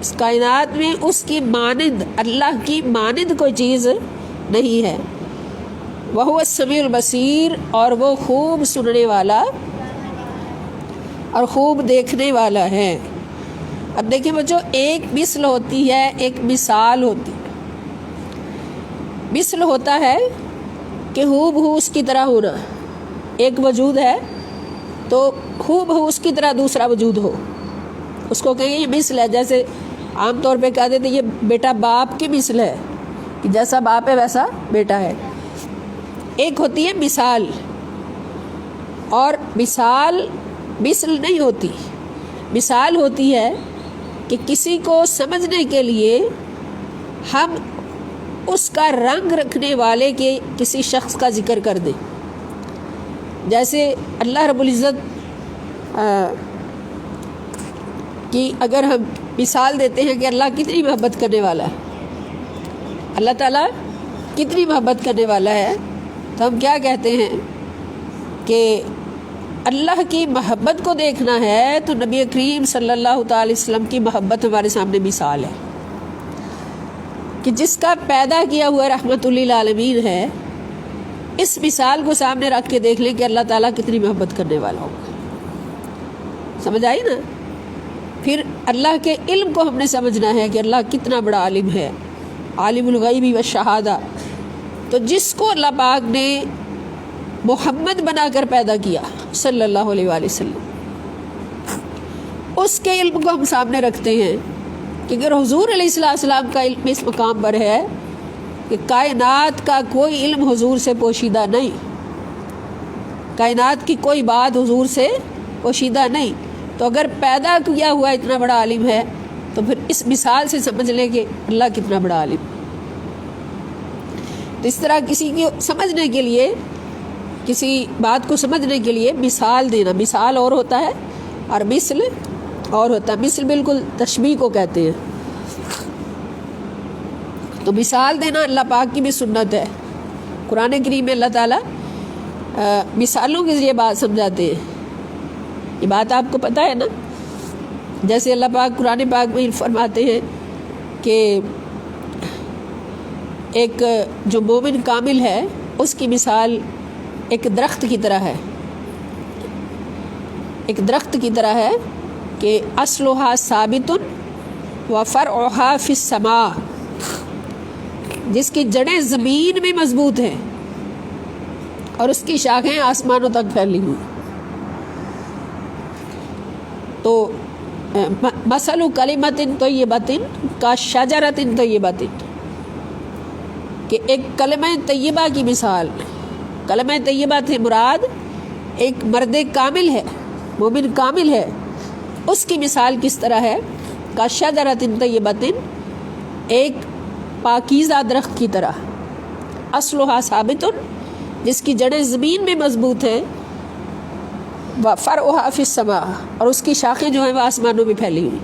اس کائنات میں اس کی مانند، اللہ کی مانند کوئی چیز نہیں ہے. وہو السمیع البصیر اور وہ خوب سننے والا اور خوب دیکھنے والا ہے. اب دیکھیں بچوں، ایک مثل ہوتی ہے، ایک مثال ہوتی ہے. مثل ہوتا ہے کہ ہو بہو اس کی طرح ہونا، ایک وجود ہے تو ہو بہو اس کی طرح دوسرا وجود ہو، اس کو کہیں یہ مثل ہے. جیسے عام طور پہ کہہ دیتے یہ بیٹا باپ کی مثل ہے، کہ جیسا باپ ہے ویسا بیٹا ہے. ایک ہوتی ہے مثال، اور مثال مثل نہیں ہوتی. مثال ہوتی ہے کہ کسی کو سمجھنے کے لیے ہم اس کا رنگ رکھنے والے کے کسی شخص کا ذکر کر دیں. جیسے اللہ رب العزت کہ اگر ہم مثال دیتے ہیں کہ اللہ کتنی محبت کرنے والا ہے، اللہ تعالیٰ کتنی محبت کرنے والا ہے، تو ہم کیا کہتے ہیں کہ اللہ کی محبت کو دیکھنا ہے تو نبی کریم صلی اللہ تعالی وسلم کی محبت ہمارے سامنے مثال ہے کہ جس کا پیدا کیا ہوا رحمت للعالمین ہے، اس مثال کو سامنے رکھ کے دیکھ لیں کہ اللہ تعالیٰ کتنی محبت کرنے والا ہوگا. سمجھ آئی نا؟ پھر اللہ کے علم کو ہم نے سمجھنا ہے کہ اللہ کتنا بڑا عالم ہے، عالم الغیب والشہادہ. تو جس کو اللہ پاک نے محمد بنا کر پیدا کیا صلی اللہ علیہ وآلہ وسلم، اس کے علم کو ہم سامنے رکھتے ہیں کہ اگر حضور علیہ السلام کا علم اس مقام پر ہے کہ کائنات کا کوئی علم حضور سے پوشیدہ نہیں، کائنات کی کوئی بات حضور سے پوشیدہ نہیں، تو اگر پیدا کیا ہوا اتنا بڑا عالم ہے تو پھر اس مثال سے سمجھ لیں کہ اللہ کتنا بڑا عالم. تو اس طرح کسی کو سمجھنے کے لیے، کسی بات کو سمجھنے کے لیے مثال دینا، مثال اور ہوتا ہے اور مثل اور ہوتا ہے. مثل بالکل تشبیہ کو کہتے ہیں. تو مثال دینا اللہ پاک کی بھی سنت ہے. قرآن کریم میں اللہ تعالیٰ مثالوں کے ذریعے بات سمجھاتے ہیں. یہ بات آپ کو پتہ ہے نا؟ جیسے اللہ پاک قرآن پاک میں فرماتے ہیں کہ ایک جو مومن کامل ہے اس کی مثال ایک درخت کی طرح ہے، ایک درخت کی طرح ہے کہ اصلها ثابت وفرعها فی السماء، جس کی جڑیں زمین میں مضبوط ہیں اور اس کی شاخیں آسمانوں تک پھیلی ہوئی. تو مثل کلمۃ طیبۃ کشجرۃ طیبۃ، کہ ایک کلمہ طیبہ کی مثال، کلمہ طیبہ سے مراد ایک مرد کامل ہے، مومن کامل ہے، اس کی مثال کس طرح ہے؟ کشجرۃ طیبۃ، ایک پاکیزہ درخت کی طرح، اصلها ثابت، جس کی جڑیں زمین میں مضبوط ہیں، وفرعها فی السماء، اور اس کی شاخیں جو ہیں وہ آسمانوں میں پھیلی ہوئی.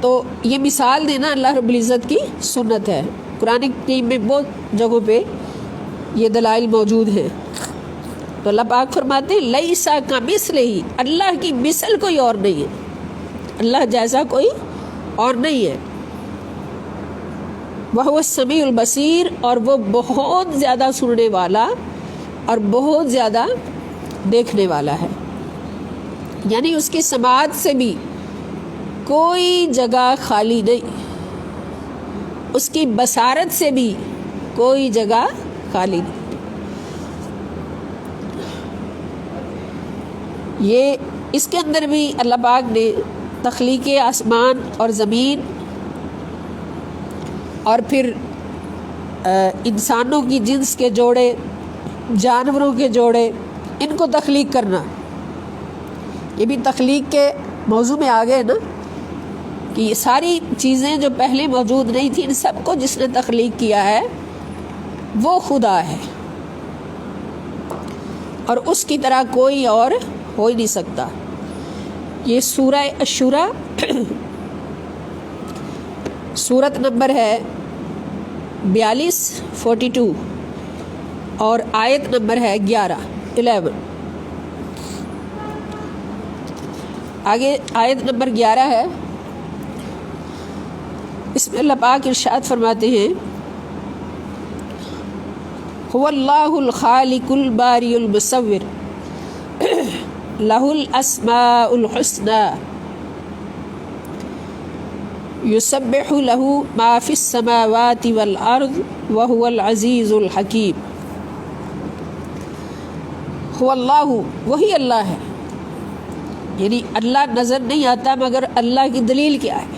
تو یہ مثال دینا اللہ رب العزت کی سنت ہے. قرآن کریم میں بہت جگہوں پہ یہ دلائل موجود ہیں. تو اللہ پاک فرماتے ہیں لیسا کمثلہ، اللہ کی مثل کوئی اور نہیں ہے، اللہ جیسا کوئی اور نہیں ہے. وہو السمیع البصیر، اور وہ بہت زیادہ سننے والا اور بہت زیادہ دیکھنے والا ہے. یعنی اس کی سماعت سے بھی کوئی جگہ خالی نہیں، اس کی بصارت سے بھی کوئی جگہ خالی نہیں. یہ اس کے اندر بھی اللہ پاک نے تخلیق آسمان اور زمین اور پھر انسانوں کی جنس کے جوڑے، جانوروں کے جوڑے، ان کو تخلیق کرنا، یہ بھی تخلیق کے موضوع میں آ گئے نا، کہ یہ ساری چیزیں جو پہلے موجود نہیں تھیں، ان سب کو جس نے تخلیق کیا ہے وہ خدا ہے، اور اس کی طرح کوئی اور ہو ہی نہیں سکتا. یہ سورہ الشورى سورت نمبر ہے 42 اور آیت نمبر ہے 11. آگے آیت نمبر 11 ہے، اس میں اللہ پاک ارشاد فرماتے ہیں هو اللہ الخالق الباری المصور لہ الاسماء الحسنى یسبح لہ ما فی السماوات والارض وہو العزیز الحکیم. هو اللہ، وہی اللہ ہے، یعنی اللہ نظر نہیں آتا مگر اللہ کی دلیل کیا ہے؟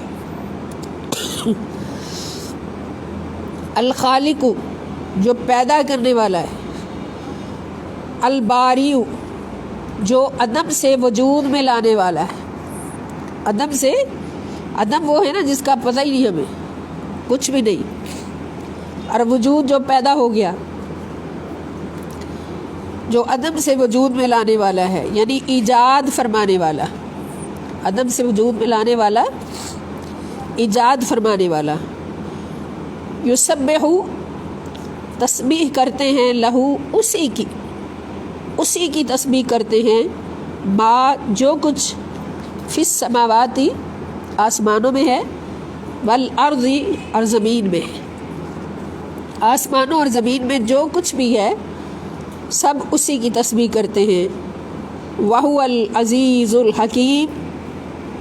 الخالق، جو پیدا کرنے والا ہے، الباری، جو عدم سے وجود میں لانے والا ہے. عدم سے، عدم وہ ہے نا جس کا پتہ ہی نہیں ہمیں، کچھ بھی نہیں، اور وجود جو پیدا ہو گیا. جو عدم سے وجود میں لانے والا ہے، یعنی ایجاد فرمانے والا، عدم سے وجود میں لانے والا، ایجاد فرمانے والا۔ یسبح، تسبیح کرتے ہیں، لہو، اسی کی تسبیح کرتے ہیں، ما، جو کچھ، فی السماواتی، آسمانوں میں ہے، والارض، اور زمین میں ہے، آسمانوں اور زمین میں جو کچھ بھی ہے سب اسی کی تسبیح کرتے ہیں۔ وَهُوَ الْعَزِيزُ الْحَكِيمُ،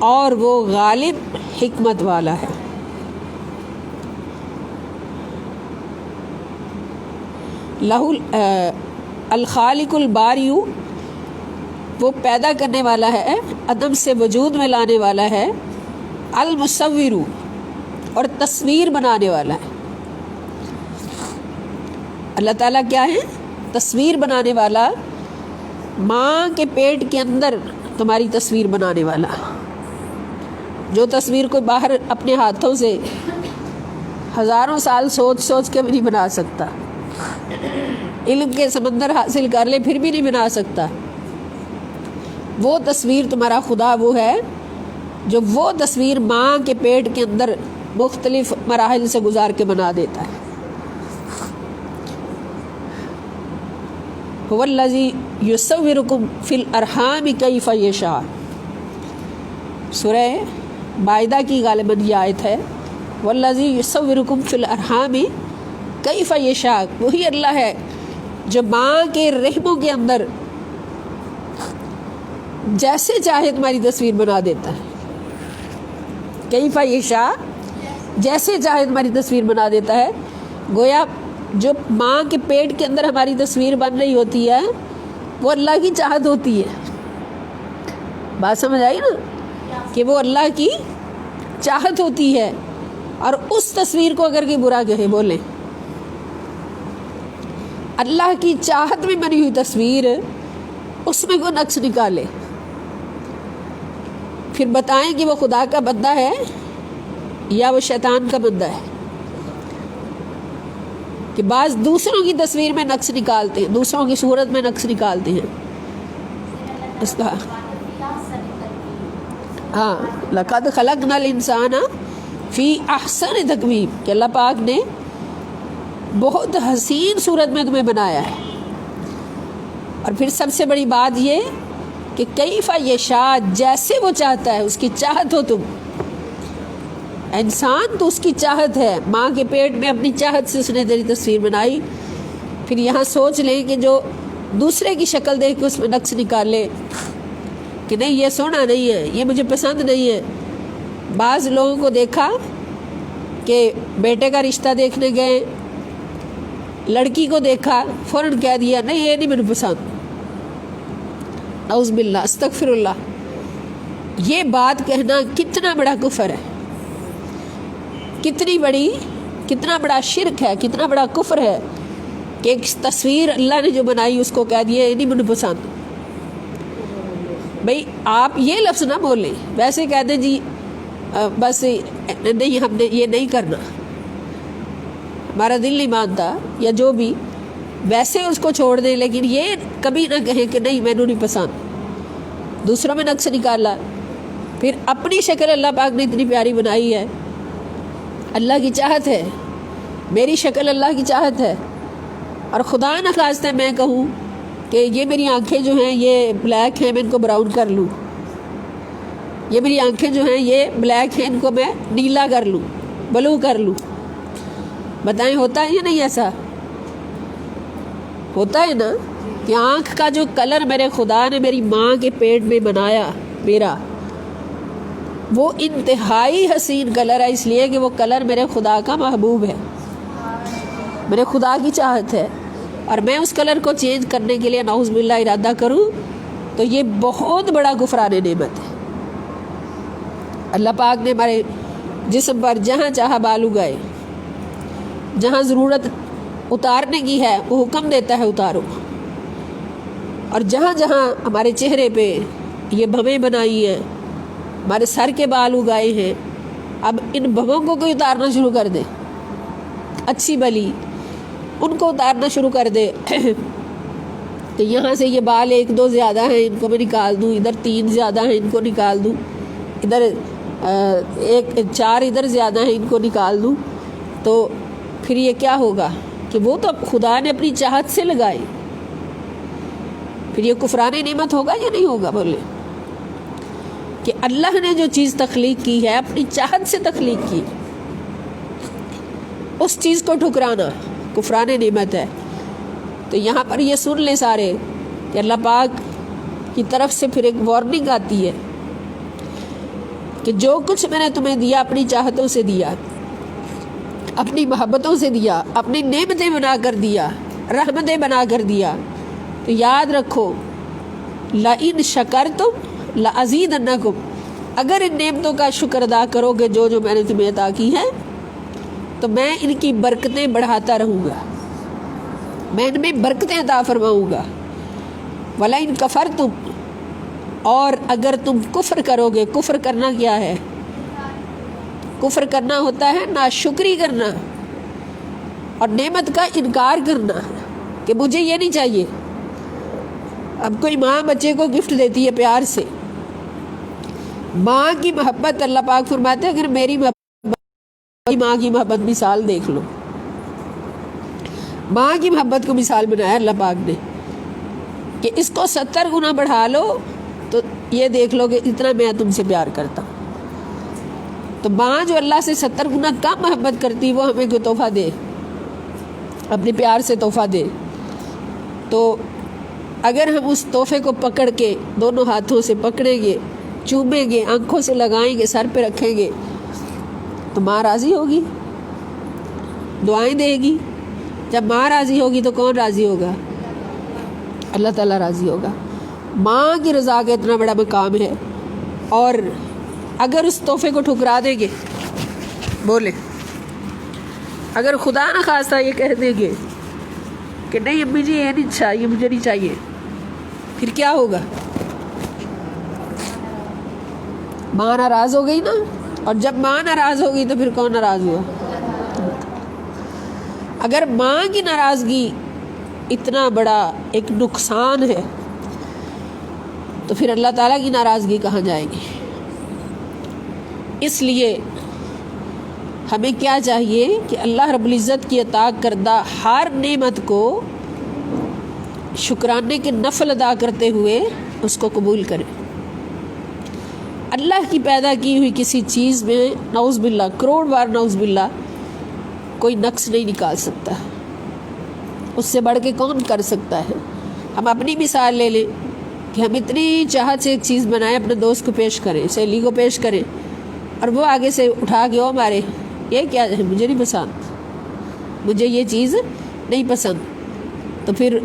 اور وہ غالب حکمت والا ہے۔ لَهُ الْخَالِقُ الْبَارِئُ، وہ پیدا کرنے والا ہے، عدم سے وجود میں لانے والا ہے، المصور، اور تصویر بنانے والا ہے۔ اللہ تعالیٰ کیا ہے؟ تصویر بنانے والا، ماں کے پیٹ کے اندر تمہاری تصویر بنانے والا، جو تصویر کو باہر اپنے ہاتھوں سے ہزاروں سال سوچ سوچ کے بھی نہیں بنا سکتا، علم کے سمندر حاصل کر لے پھر بھی نہیں بنا سکتا، وہ تصویر تمہارا خدا وہ ہے جو وہ تصویر ماں کے پیٹ کے اندر مختلف مراحل سے گزار کے بنا دیتا ہے۔ هو الذی یصورکم فی الارحام کیف یشاء، سورہ مائدہ کی غالباً یہ آیت ہے، والذی یصورکم فی الارحام کیف یشاء، وہی اللہ ہے جو ماں کے رحموں کے اندر جیسے چاہے تمہاری تصویر بنا دیتا ہے۔ کیف یشاء، جیسے چاہے تمہاری تصویر بنا دیتا ہے۔ گویا جو ماں کے پیٹ کے اندر ہماری تصویر بن رہی ہوتی ہے وہ اللہ کی چاہت ہوتی ہے۔ بات سمجھ آئی نا، کہ وہ اللہ کی چاہت ہوتی ہے، اور اس تصویر کو اگر کوئی برا کہے، بولیں اللہ کی چاہت میں بنی ہوئی تصویر، اس میں کوئی نقص نکالے، پھر بتائیں کہ وہ خدا کا بندہ ہے یا وہ شیطان کا بندہ ہے۔ کہ بعض دوسروں کی تصویر میں نقص نکالتے ہیں، دوسروں کی صورت میں نقص نکالتے ہیں۔ اس کا ہاں، لقد خلقنا الانسان فی احسن تقویم، کہ اللہ پاک نے بہت حسین صورت میں تمہیں بنایا ہے۔ اور پھر سب سے بڑی بات یہ کہ کیف یشاء، جیسے وہ چاہتا ہے، اس کی چاہت ہو تم۔ انسان تو اس کی چاہت ہے، ماں کے پیٹ میں اپنی چاہت سے اس نے تیری تصویر بنائی، پھر یہاں سوچ لیں کہ جو دوسرے کی شکل دیکھ کے اس میں نقص نکال لے کہ نہیں یہ سونا نہیں ہے، یہ مجھے پسند نہیں ہے۔ بعض لوگوں کو دیکھا کہ بیٹے کا رشتہ دیکھنے گئے، لڑکی کو دیکھا، فوراً کہہ دیا نہیں یہ نہیں مجھے پسند، نعوذ باللہ، استغفر اللہ۔ یہ بات کہنا کتنا بڑا کفر ہے، کتنا بڑا شرک ہے، کتنا بڑا کفر ہے کہ ایک تصویر اللہ نے جو بنائی اس کو کہہ دیا یہ نہیں مجھے پسند۔ بھئی آپ یہ لفظ نہ بولیں، ویسے کہہ دیں جی بس نہیں، ہم نے یہ نہیں کرنا، ہمارا دل نہیں مانتا یا جو بھی، ویسے اس کو چھوڑ دیں، لیکن یہ کبھی نہ کہیں کہ نہیں میں نہیں پسند۔ دوسروں میں نقص نکالا، پھر اپنی شکل اللہ پاک نے اتنی پیاری بنائی ہے، اللہ کی چاہت ہے، میری شکل اللہ کی چاہت ہے، اور خدا نہ خواستہ میں کہوں کہ یہ میری آنکھیں جو ہیں یہ بلیک ہیں، میں ان کو براؤن کر لوں، یہ میری آنکھیں جو ہیں یہ بلیک ہیں، ان کو میں نیلا کر لوں، بلو کر لوں۔ بتائیں ہوتا ہے یا نہیں؟ ایسا ہوتا ہے نا کہ آنکھ کا جو کلر میرے خدا نے میری ماں کے پیٹ میں بنایا میرا، وہ انتہائی حسین کلر ہے، اس لیے کہ وہ کلر میرے خدا کا محبوب ہے، میرے خدا کی چاہت ہے، اور میں اس کلر کو چینج کرنے کے لیے نعوذ باللہ ارادہ کروں تو یہ بہت بڑا غفران نعمت ہے۔ اللہ پاک نے ہمارے جسم پر جہاں چاہا بال اگائے، جہاں ضرورت اتارنے کی ہے وہ حکم دیتا ہے اتارو، اور جہاں جہاں ہمارے چہرے پہ یہ بھویں بنائی ہیں، ہمارے سر کے بال اگائے ہیں، اب ان بھووں کو کوئی اتارنا شروع کر دے، اچھی بلی ان کو اتارنا شروع کر دے، تو یہاں سے یہ بال 1-2 زیادہ ہیں، ان کو میں نکال دوں، ادھر 3 زیادہ ہیں، ان کو نکال دوں، ادھر 4 ادھر زیادہ ہیں، ان کو نکال دوں، تو پھر یہ کیا ہوگا کہ وہ تو خدا نے اپنی چاہت سے لگائے، پھر یہ کفران نعمت ہوگا یا نہیں ہوگا؟ بولے کہ اللہ نے جو چیز تخلیق کی ہے اپنی چاہت سے تخلیق کی، اس چیز کو ٹھکرانا کفران نعمت ہے۔ تو یہاں پر یہ سن لیں سارے کہ اللہ پاک کی طرف سے پھر ایک وارننگ آتی ہے کہ جو کچھ میں نے تمہیں دیا اپنی چاہتوں سے دیا، اپنی محبتوں سے دیا، اپنی نعمتیں بنا کر دیا، رحمتیں بنا کر دیا، تو یاد رکھو لَإِن شَكَرْتُمْ لَأَزِيدَنَّكُمْ، اگر ان نعمتوں کا شکر ادا کرو گے جو میں نے تمہیں عطا کی ہیں تو میں ان کی برکتیں بڑھاتا رہوں گا، میں ان میں برکتیں عطا فرماؤں گا۔ وَلَئِن كَفَرْتُمْ، اور اگر تم کفر کرو گے، کفر کرنا کیا ہے؟ کفر کرنا ہوتا ہے ناشکری کرنا اور نعمت کا انکار کرنا کہ مجھے یہ نہیں چاہیے۔ اب کوئی ماں بچے کو گفٹ دیتی ہے پیار سے، ماں کی محبت اللہ پاک فرماتے ہیں اگر میری محبت، ماں کی محبت مثال دیکھ لو، ماں کی محبت کو مثال بنایا اللہ پاک نے کہ اس کو 70 گنا بڑھا لو تو یہ دیکھ لو کہ اتنا میں تم سے پیار کرتا ہوں۔ تو ماں جو اللہ سے 70 گنا کم محبت کرتی وہ ہمیں کوئی تحفہ دے، اپنے پیار سے تحفہ دے، تو اگر ہم اس تحفے کو پکڑ کے دونوں ہاتھوں سے پکڑیں گے، چومیں گے، آنکھوں سے لگائیں گے، سر پہ رکھیں گے، تو ماں راضی ہوگی، دعائیں دے گی۔ جب ماں راضی ہوگی تو کون راضی ہوگا؟ اللہ تعالیٰ راضی ہوگا۔ ماں کی رضا کا اتنا بڑا مقام ہے، اور اگر اس تحفے کو ٹھکرا دیں گے، بولے اگر خدا نہ خواستہ یہ کہہ دیں گے کہ نہیں امی جی یہ نہیں چاہیے، مجھے نہیں چاہیے، پھر کیا ہوگا؟ ماں ناراض ہو گئی نا، اور جب ماں ناراض ہوگی تو پھر کون ناراض ہوا؟ اگر ماں کی ناراضگی اتنا بڑا ایک نقصان ہے تو پھر اللہ تعالیٰ کی ناراضگی کہاں جائے گی؟ اس لیے ہمیں کیا چاہیے کہ اللہ رب العزت کی عطا کردہ ہر نعمت کو شکرانے کے نفل ادا کرتے ہوئے اس کو قبول کریں۔ اللہ کی پیدا کی ہوئی کسی چیز میں نعوذ باللہ، کروڑ بار نعوذ باللہ، کوئی نقص نہیں نکال سکتا، اس سے بڑھ کے کون کر سکتا ہے؟ ہم اپنی مثال لے لیں کہ ہم اتنی چاہت سے ایک چیز بنائیں، اپنے دوست کو پیش کریں، سہیلی کو پیش کریں، اور وہ آگے سے اٹھا کے او مارے یہ کیا ہے، مجھے نہیں پسند، مجھے یہ چیز نہیں پسند، تو پھر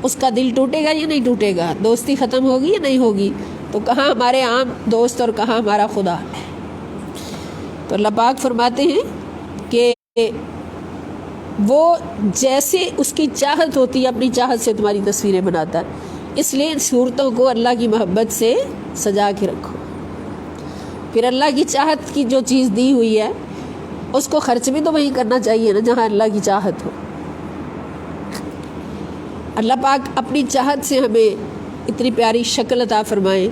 اس کا دل ٹوٹے گا یا نہیں ٹوٹے گا؟ دوستی ختم ہوگی یا نہیں ہوگی؟ تو کہاں ہمارے عام دوست اور کہاں ہمارا خدا؟ تو اللہ پاک فرماتے ہیں کہ وہ جیسے اس کی چاہت ہوتی ہے اپنی چاہت سے تمہاری تصویریں بناتا ہے، اس لیے ان صورتوں کو اللہ کی محبت سے سجا کے رکھو۔ پھر اللہ کی چاہت کی جو چیز دی ہوئی ہے اس کو خرچ بھی تو وہی کرنا چاہیے نا جہاں اللہ کی چاہت ہو۔ اللہ پاک اپنی چاہت سے ہمیں اتنی پیاری شکل عطا فرمائے،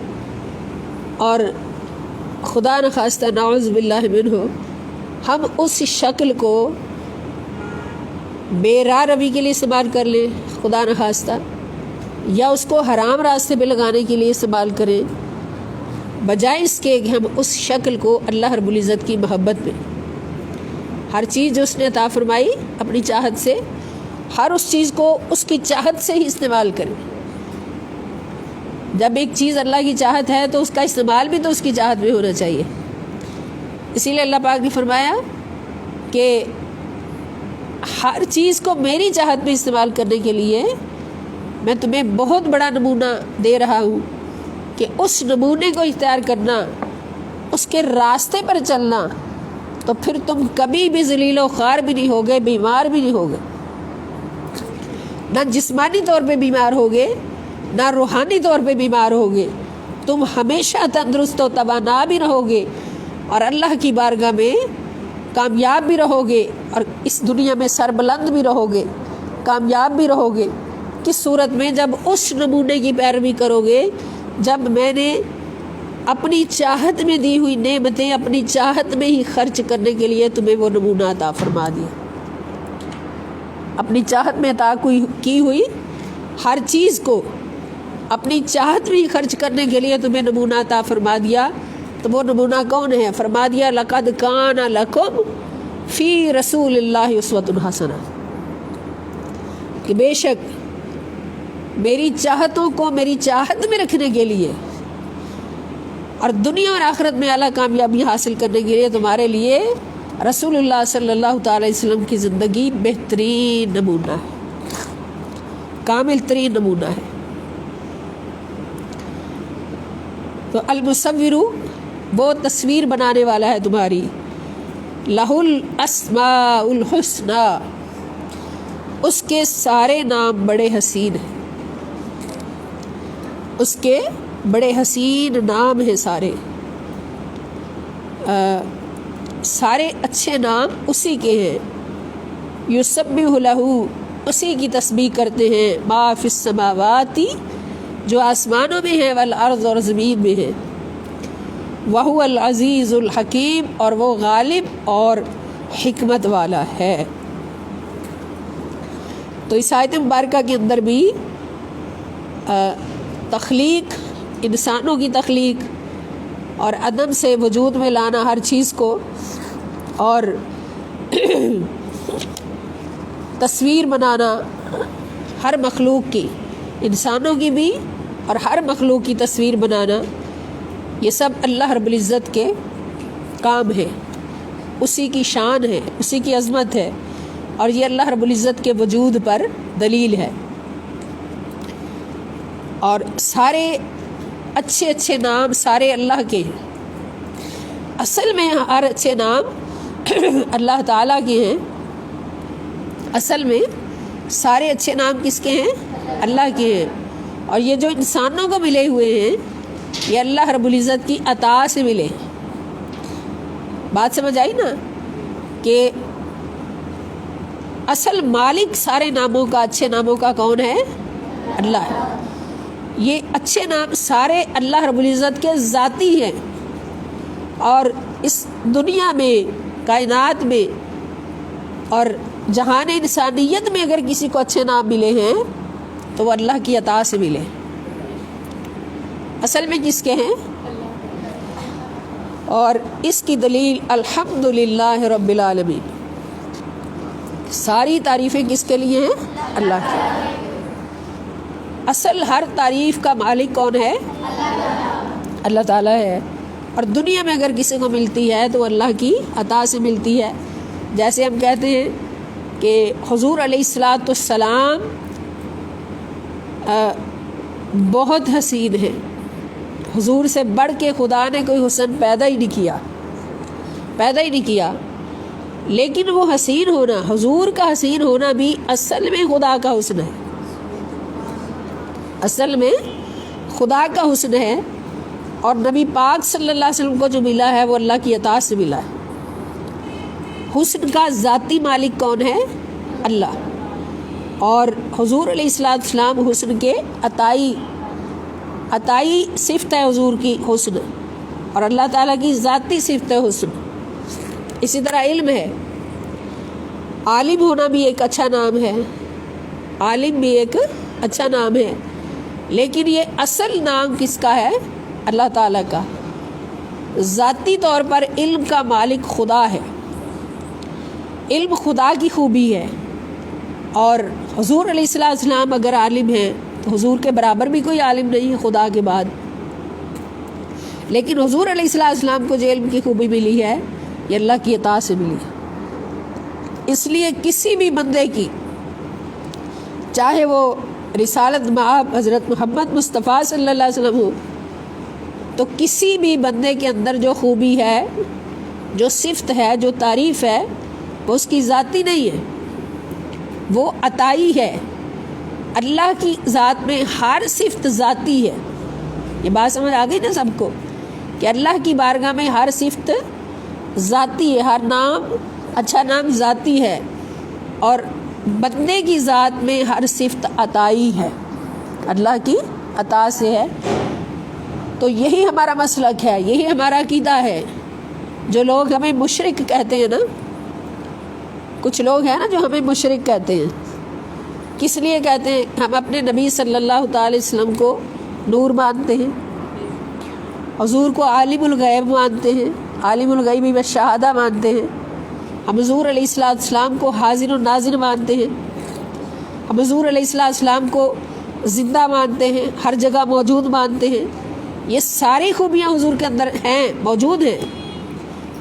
اور خدا نخواستہ نعوذ باللہ منہ ہم اس شکل کو بے راہ روی کے لیے استعمال کر لیں، خدا نخواستہ، یا اس کو حرام راستے پہ لگانے کے لیے استعمال کریں، بجائے اس کے کہ ہم اس شکل کو اللہ رب العزت کی محبت میں، ہر چیز جو اس نے عطا فرمائی اپنی چاہت سے، ہر اس چیز کو اس کی چاہت سے ہی استعمال کریں۔ جب ایک چیز اللہ کی چاہت ہے تو اس کا استعمال بھی تو اس کی چاہت میں ہونا چاہیے۔ اسی لیے اللہ پاک نے فرمایا کہ ہر چیز کو میری چاہت میں استعمال کرنے کے لیے میں تمہیں بہت بڑا نمونہ دے رہا ہوں کہ اس نمونے کو اختیار کرنا، اس کے راستے پر چلنا، تو پھر تم کبھی بھی ذلیل و خوار بھی نہیں ہوگے، بیمار بھی نہیں ہوگے، نہ جسمانی طور پہ بیمار ہوگے نہ روحانی طور پہ بیمار ہوگے، تم ہمیشہ تندرست و توانا بھی رہو گے، اور اللہ کی بارگاہ میں کامیاب بھی رہو گے، اور اس دنیا میں سربلند بھی رہو گے، کامیاب بھی رہو گے۔ کس صورت میں؟ جب اس نمونے کی پیروی کرو گے جب میں نے اپنی چاہت میں دی ہوئی نعمتیں اپنی چاہت میں ہی خرچ کرنے کے لیے تمہیں وہ نمونہ عطا فرما دیا. اپنی چاہت میں عطا کی ہوئی ہر چیز کو اپنی چاہت میں ہی خرچ کرنے کے لیے تمہیں نمونہ عطا فرما دیا. تو وہ نمونہ کون ہے؟ فرما دیا لقد کان لکم فی رسول اللہ اسوۃ حسنہ، کہ بے شک میری چاہتوں کو میری چاہت میں رکھنے کے لیے اور دنیا اور آخرت میں اعلیٰ کامیابی حاصل کرنے کے لیے تمہارے لیے رسول اللہ صلی اللہ تعالی وسلم کی زندگی بہترین نمونہ ہے، کامل ترین نمونہ ہے. تو المصور وہ تصویر بنانے والا ہے تمہاری، لہ الاسماء الحسنی، اس کے سارے نام بڑے حسین ہیں، اس کے بڑے حسین نام ہیں سارے، سارے اچھے نام اسی کے ہیں. یسبح لہ، اسی کی تسبیح کرتے ہیں، ما فی السماوات، جو آسمانوں میں ہے، والارض، اور زمین میں ہے، وہو العزیز الحکیم، اور وہ غالب اور حکمت والا ہے. تو اس آیت مبارکہ کے اندر بھی تخلیق، انسانوں کی تخلیق اور عدم سے وجود میں لانا ہر چیز کو، اور تصویر بنانا ہر مخلوق کی، انسانوں کی بھی اور ہر مخلوق کی تصویر بنانا، یہ سب اللہ رب العزت کے کام ہے، اسی کی شان ہے، اسی کی عظمت ہے، اور یہ اللہ رب العزت کے وجود پر دلیل ہے. اور سارے اچھے اچھے نام سارے اللہ کے ہیں. اصل میں ہر اچھے نام اللہ تعالیٰ کے ہیں، اصل میں سارے اچھے نام کس کے ہیں؟ اللہ کے ہیں. اور یہ جو انسانوں کو ملے ہوئے ہیں یہ اللہ رب العزت کی عطا سے ملے. بات سمجھ آئی نا کہ اصل مالک سارے ناموں کا، اچھے ناموں کا کون ہے؟ اللہ ہے. یہ اچھے نام سارے اللہ رب العزت کے ذاتی ہیں، اور اس دنیا میں، کائنات میں اور جہان انسانیت میں اگر کسی کو اچھے نام ملے ہیں تو وہ اللہ کی عطا سے ملے. اصل میں کس کے ہیں؟ اور اس کی دلیل الحمدللہ رب العالمین، ساری تعریفیں کس کے لیے ہیں؟ اللہ کی. اصل ہر تعریف کا مالک کون ہے؟ اللہ تعالیٰ ہے. اور دنیا میں اگر کسی کو ملتی ہے تو اللہ کی عطا سے ملتی ہے. جیسے ہم کہتے ہیں کہ حضور علیہ السلام بہت حسین ہیں، حضور سے بڑھ کے خدا نے کوئی حسن پیدا ہی نہیں کیا. لیکن وہ حسین ہونا، حضور کا حسین ہونا بھی اصل میں خدا کا حسن ہے، اصل میں خدا کا حسن ہے. اور نبی پاک صلی اللہ علیہ وسلم کو جو ملا ہے وہ اللہ کی عطا سے ملا ہے. حسن کا ذاتی مالک کون ہے؟ اللہ. اور حضور علیہ السلام حسن کے عطائی صفت ہے حضور کی حسن، اور اللہ تعالیٰ کی ذاتی صفت ہے حسن. اسی طرح علم ہے، عالم ہونا بھی ایک اچھا نام ہے، عالم بھی ایک اچھا نام ہے. لیکن یہ اصل نام کس کا ہے؟ اللہ تعالیٰ کا. ذاتی طور پر علم کا مالک خدا ہے، علم خدا کی خوبی ہے. اور حضور علیہ السلام اگر عالم ہیں تو حضور کے برابر بھی کوئی عالم نہیں ہے خدا کے بعد. لیکن حضور علیہ السلام کو جو علم کی خوبی ملی ہے یہ اللہ کی عطا سے ملی ہے. اس لیے کسی بھی بندے کی، چاہے وہ رسالت مآب حضرت محمد مصطفیٰ صلی اللہ علیہ وسلم ہو، تو کسی بھی بندے کے اندر جو خوبی ہے، جو صفت ہے، جو تعریف ہے، وہ اس کی ذاتی نہیں ہے، وہ عطائی ہے. اللہ کی ذات میں ہر صفت ذاتی ہے. یہ بات سمجھ آ گئی نا سب کو کہ اللہ کی بارگاہ میں ہر صفت ذاتی ہے، ہر نام، اچھا نام ذاتی ہے. اور بندے کی ذات میں ہر صفت عطائی ہے، اللہ کی عطا سے ہے۔ تو یہی ہمارا مسلک ہے، یہی ہمارا عقیدہ ہے۔ جو لوگ ہمیں مشرک کہتے ہیں نا، کچھ لوگ ہیں نا جو ہمیں مشرک کہتے ہیں، کس لیے کہتے ہیں؟ ہم اپنے نبی صلی اللہ تعالی وسلم کو نور مانتے ہیں، حضور کو عالم الغیب مانتے ہیں، عالم الغیب والشہادہ مانتے ہیں، ہم حضور علیہ السلام کو حاضر و ناظر مانتے ہیں، ہم حضور علیہ السلام کو زندہ مانتے ہیں، ہر جگہ موجود مانتے ہیں۔ یہ ساری خوبیاں حضور کے اندر ہیں، موجود ہیں۔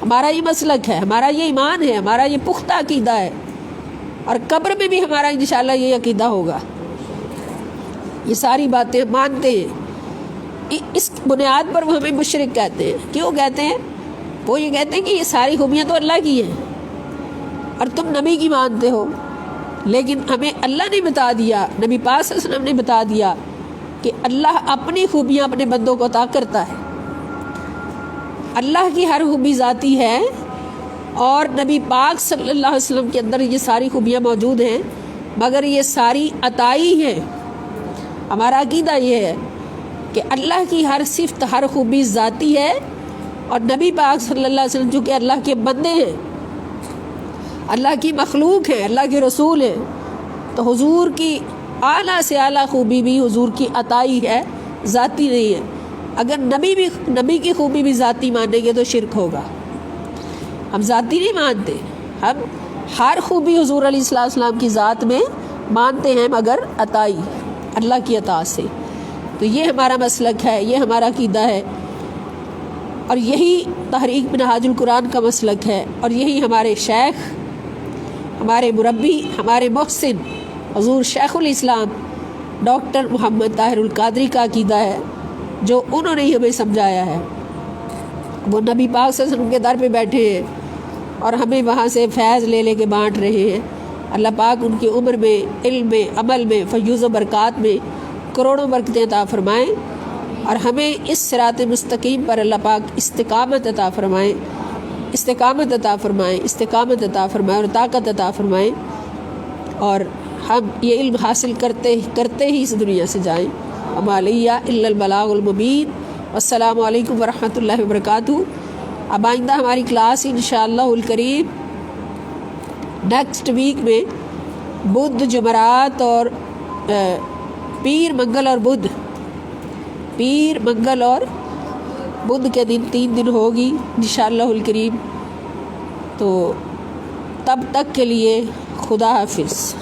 ہمارا یہ مسلک ہے، ہمارا یہ ایمان ہے، ہمارا یہ پختہ عقیدہ ہے، اور قبر میں بھی ہمارا انشاءاللہ یہ عقیدہ ہوگا۔ یہ ساری باتیں مانتے ہیں، اس بنیاد پر وہ ہمیں مشرک کہتے ہیں۔ کیوں کہتے ہیں؟ وہ یہ کہتے ہیں کہ یہ ساری خوبیاں تو اللہ کی ہیں اور تم نبی کی مانتے ہو، لیکن ہمیں اللہ نے بتا دیا، نبی پاک صلی اللہ علیہ وسلم نے بتا دیا کہ اللہ اپنی خوبیاں اپنے بندوں کو عطا کرتا ہے۔ اللہ کی ہر خوبی ذاتی ہے، اور نبی پاک صلی اللہ علیہ وسلم کے اندر یہ ساری خوبیاں موجود ہیں، مگر یہ ساری عطائی ہیں۔ ہمارا عقیدہ یہ ہے کہ اللہ کی ہر صفت، ہر خوبی ذاتی ہے، اور نبی پاک صلی اللہ علیہ وسلم جو کہ اللہ کے بندے ہیں، اللہ کی مخلوق ہیں، اللہ کے رسول ہیں، تو حضور کی اعلیٰ سے اعلیٰ خوبی بھی حضور کی عطائی ہے، ذاتی نہیں ہے۔ اگر نبی کی خوبی بھی ذاتی مانیں گے تو شرک ہوگا۔ ہم ذاتی نہیں مانتے، ہم ہر خوبی حضور علیہ السلام کی ذات میں مانتے ہیں، مگر عطائی اللہ کی عطا سے۔ تو یہ ہمارا مسلک ہے، یہ ہمارا عقیدہ ہے، اور یہی تحریک منہاج القرآن کا مسلک ہے، اور یہی ہمارے شیخ، ہمارے مربی، ہمارے محسن حضور شیخ الاسلام ڈاکٹر محمد طاہر القادری کا عقیدہ ہے، جو انہوں نے ہمیں سمجھایا ہے۔ وہ نبی پاک صلی اللہ علیہ وسلم کے در پہ بیٹھے ہیں اور ہمیں وہاں سے فیض لے کے بانٹ رہے ہیں۔ اللہ پاک ان کی عمر میں، علم میں، عمل میں، فیوز و برکات میں کروڑوں برکتیں عطا فرمائیں، اور ہمیں اس صراط مستقیم پر اللہ پاک استقامت عطا فرمائیں، استقامت عطا فرمائیں، استقامت عطا فرمائیں، اور طاقت عطا فرمائیں، اور ہم یہ علم حاصل کرتے ہی اس دنیا سے جائیں۔ وما علیہ الا البلاغ المبین۔ والسلام علیکم ورحمۃ اللہ وبرکاتہ۔ اب آئندہ ہماری کلاس انشاءاللہ الکریم نیکسٹ ویک میں بدھ، جمعرات اور پیر، منگل اور بدھ، پیر، منگل اور بدھ کے دن 3 دن ہوگی انشاءاللہ الکریم۔ تو تب تک کے لیے خدا حافظ۔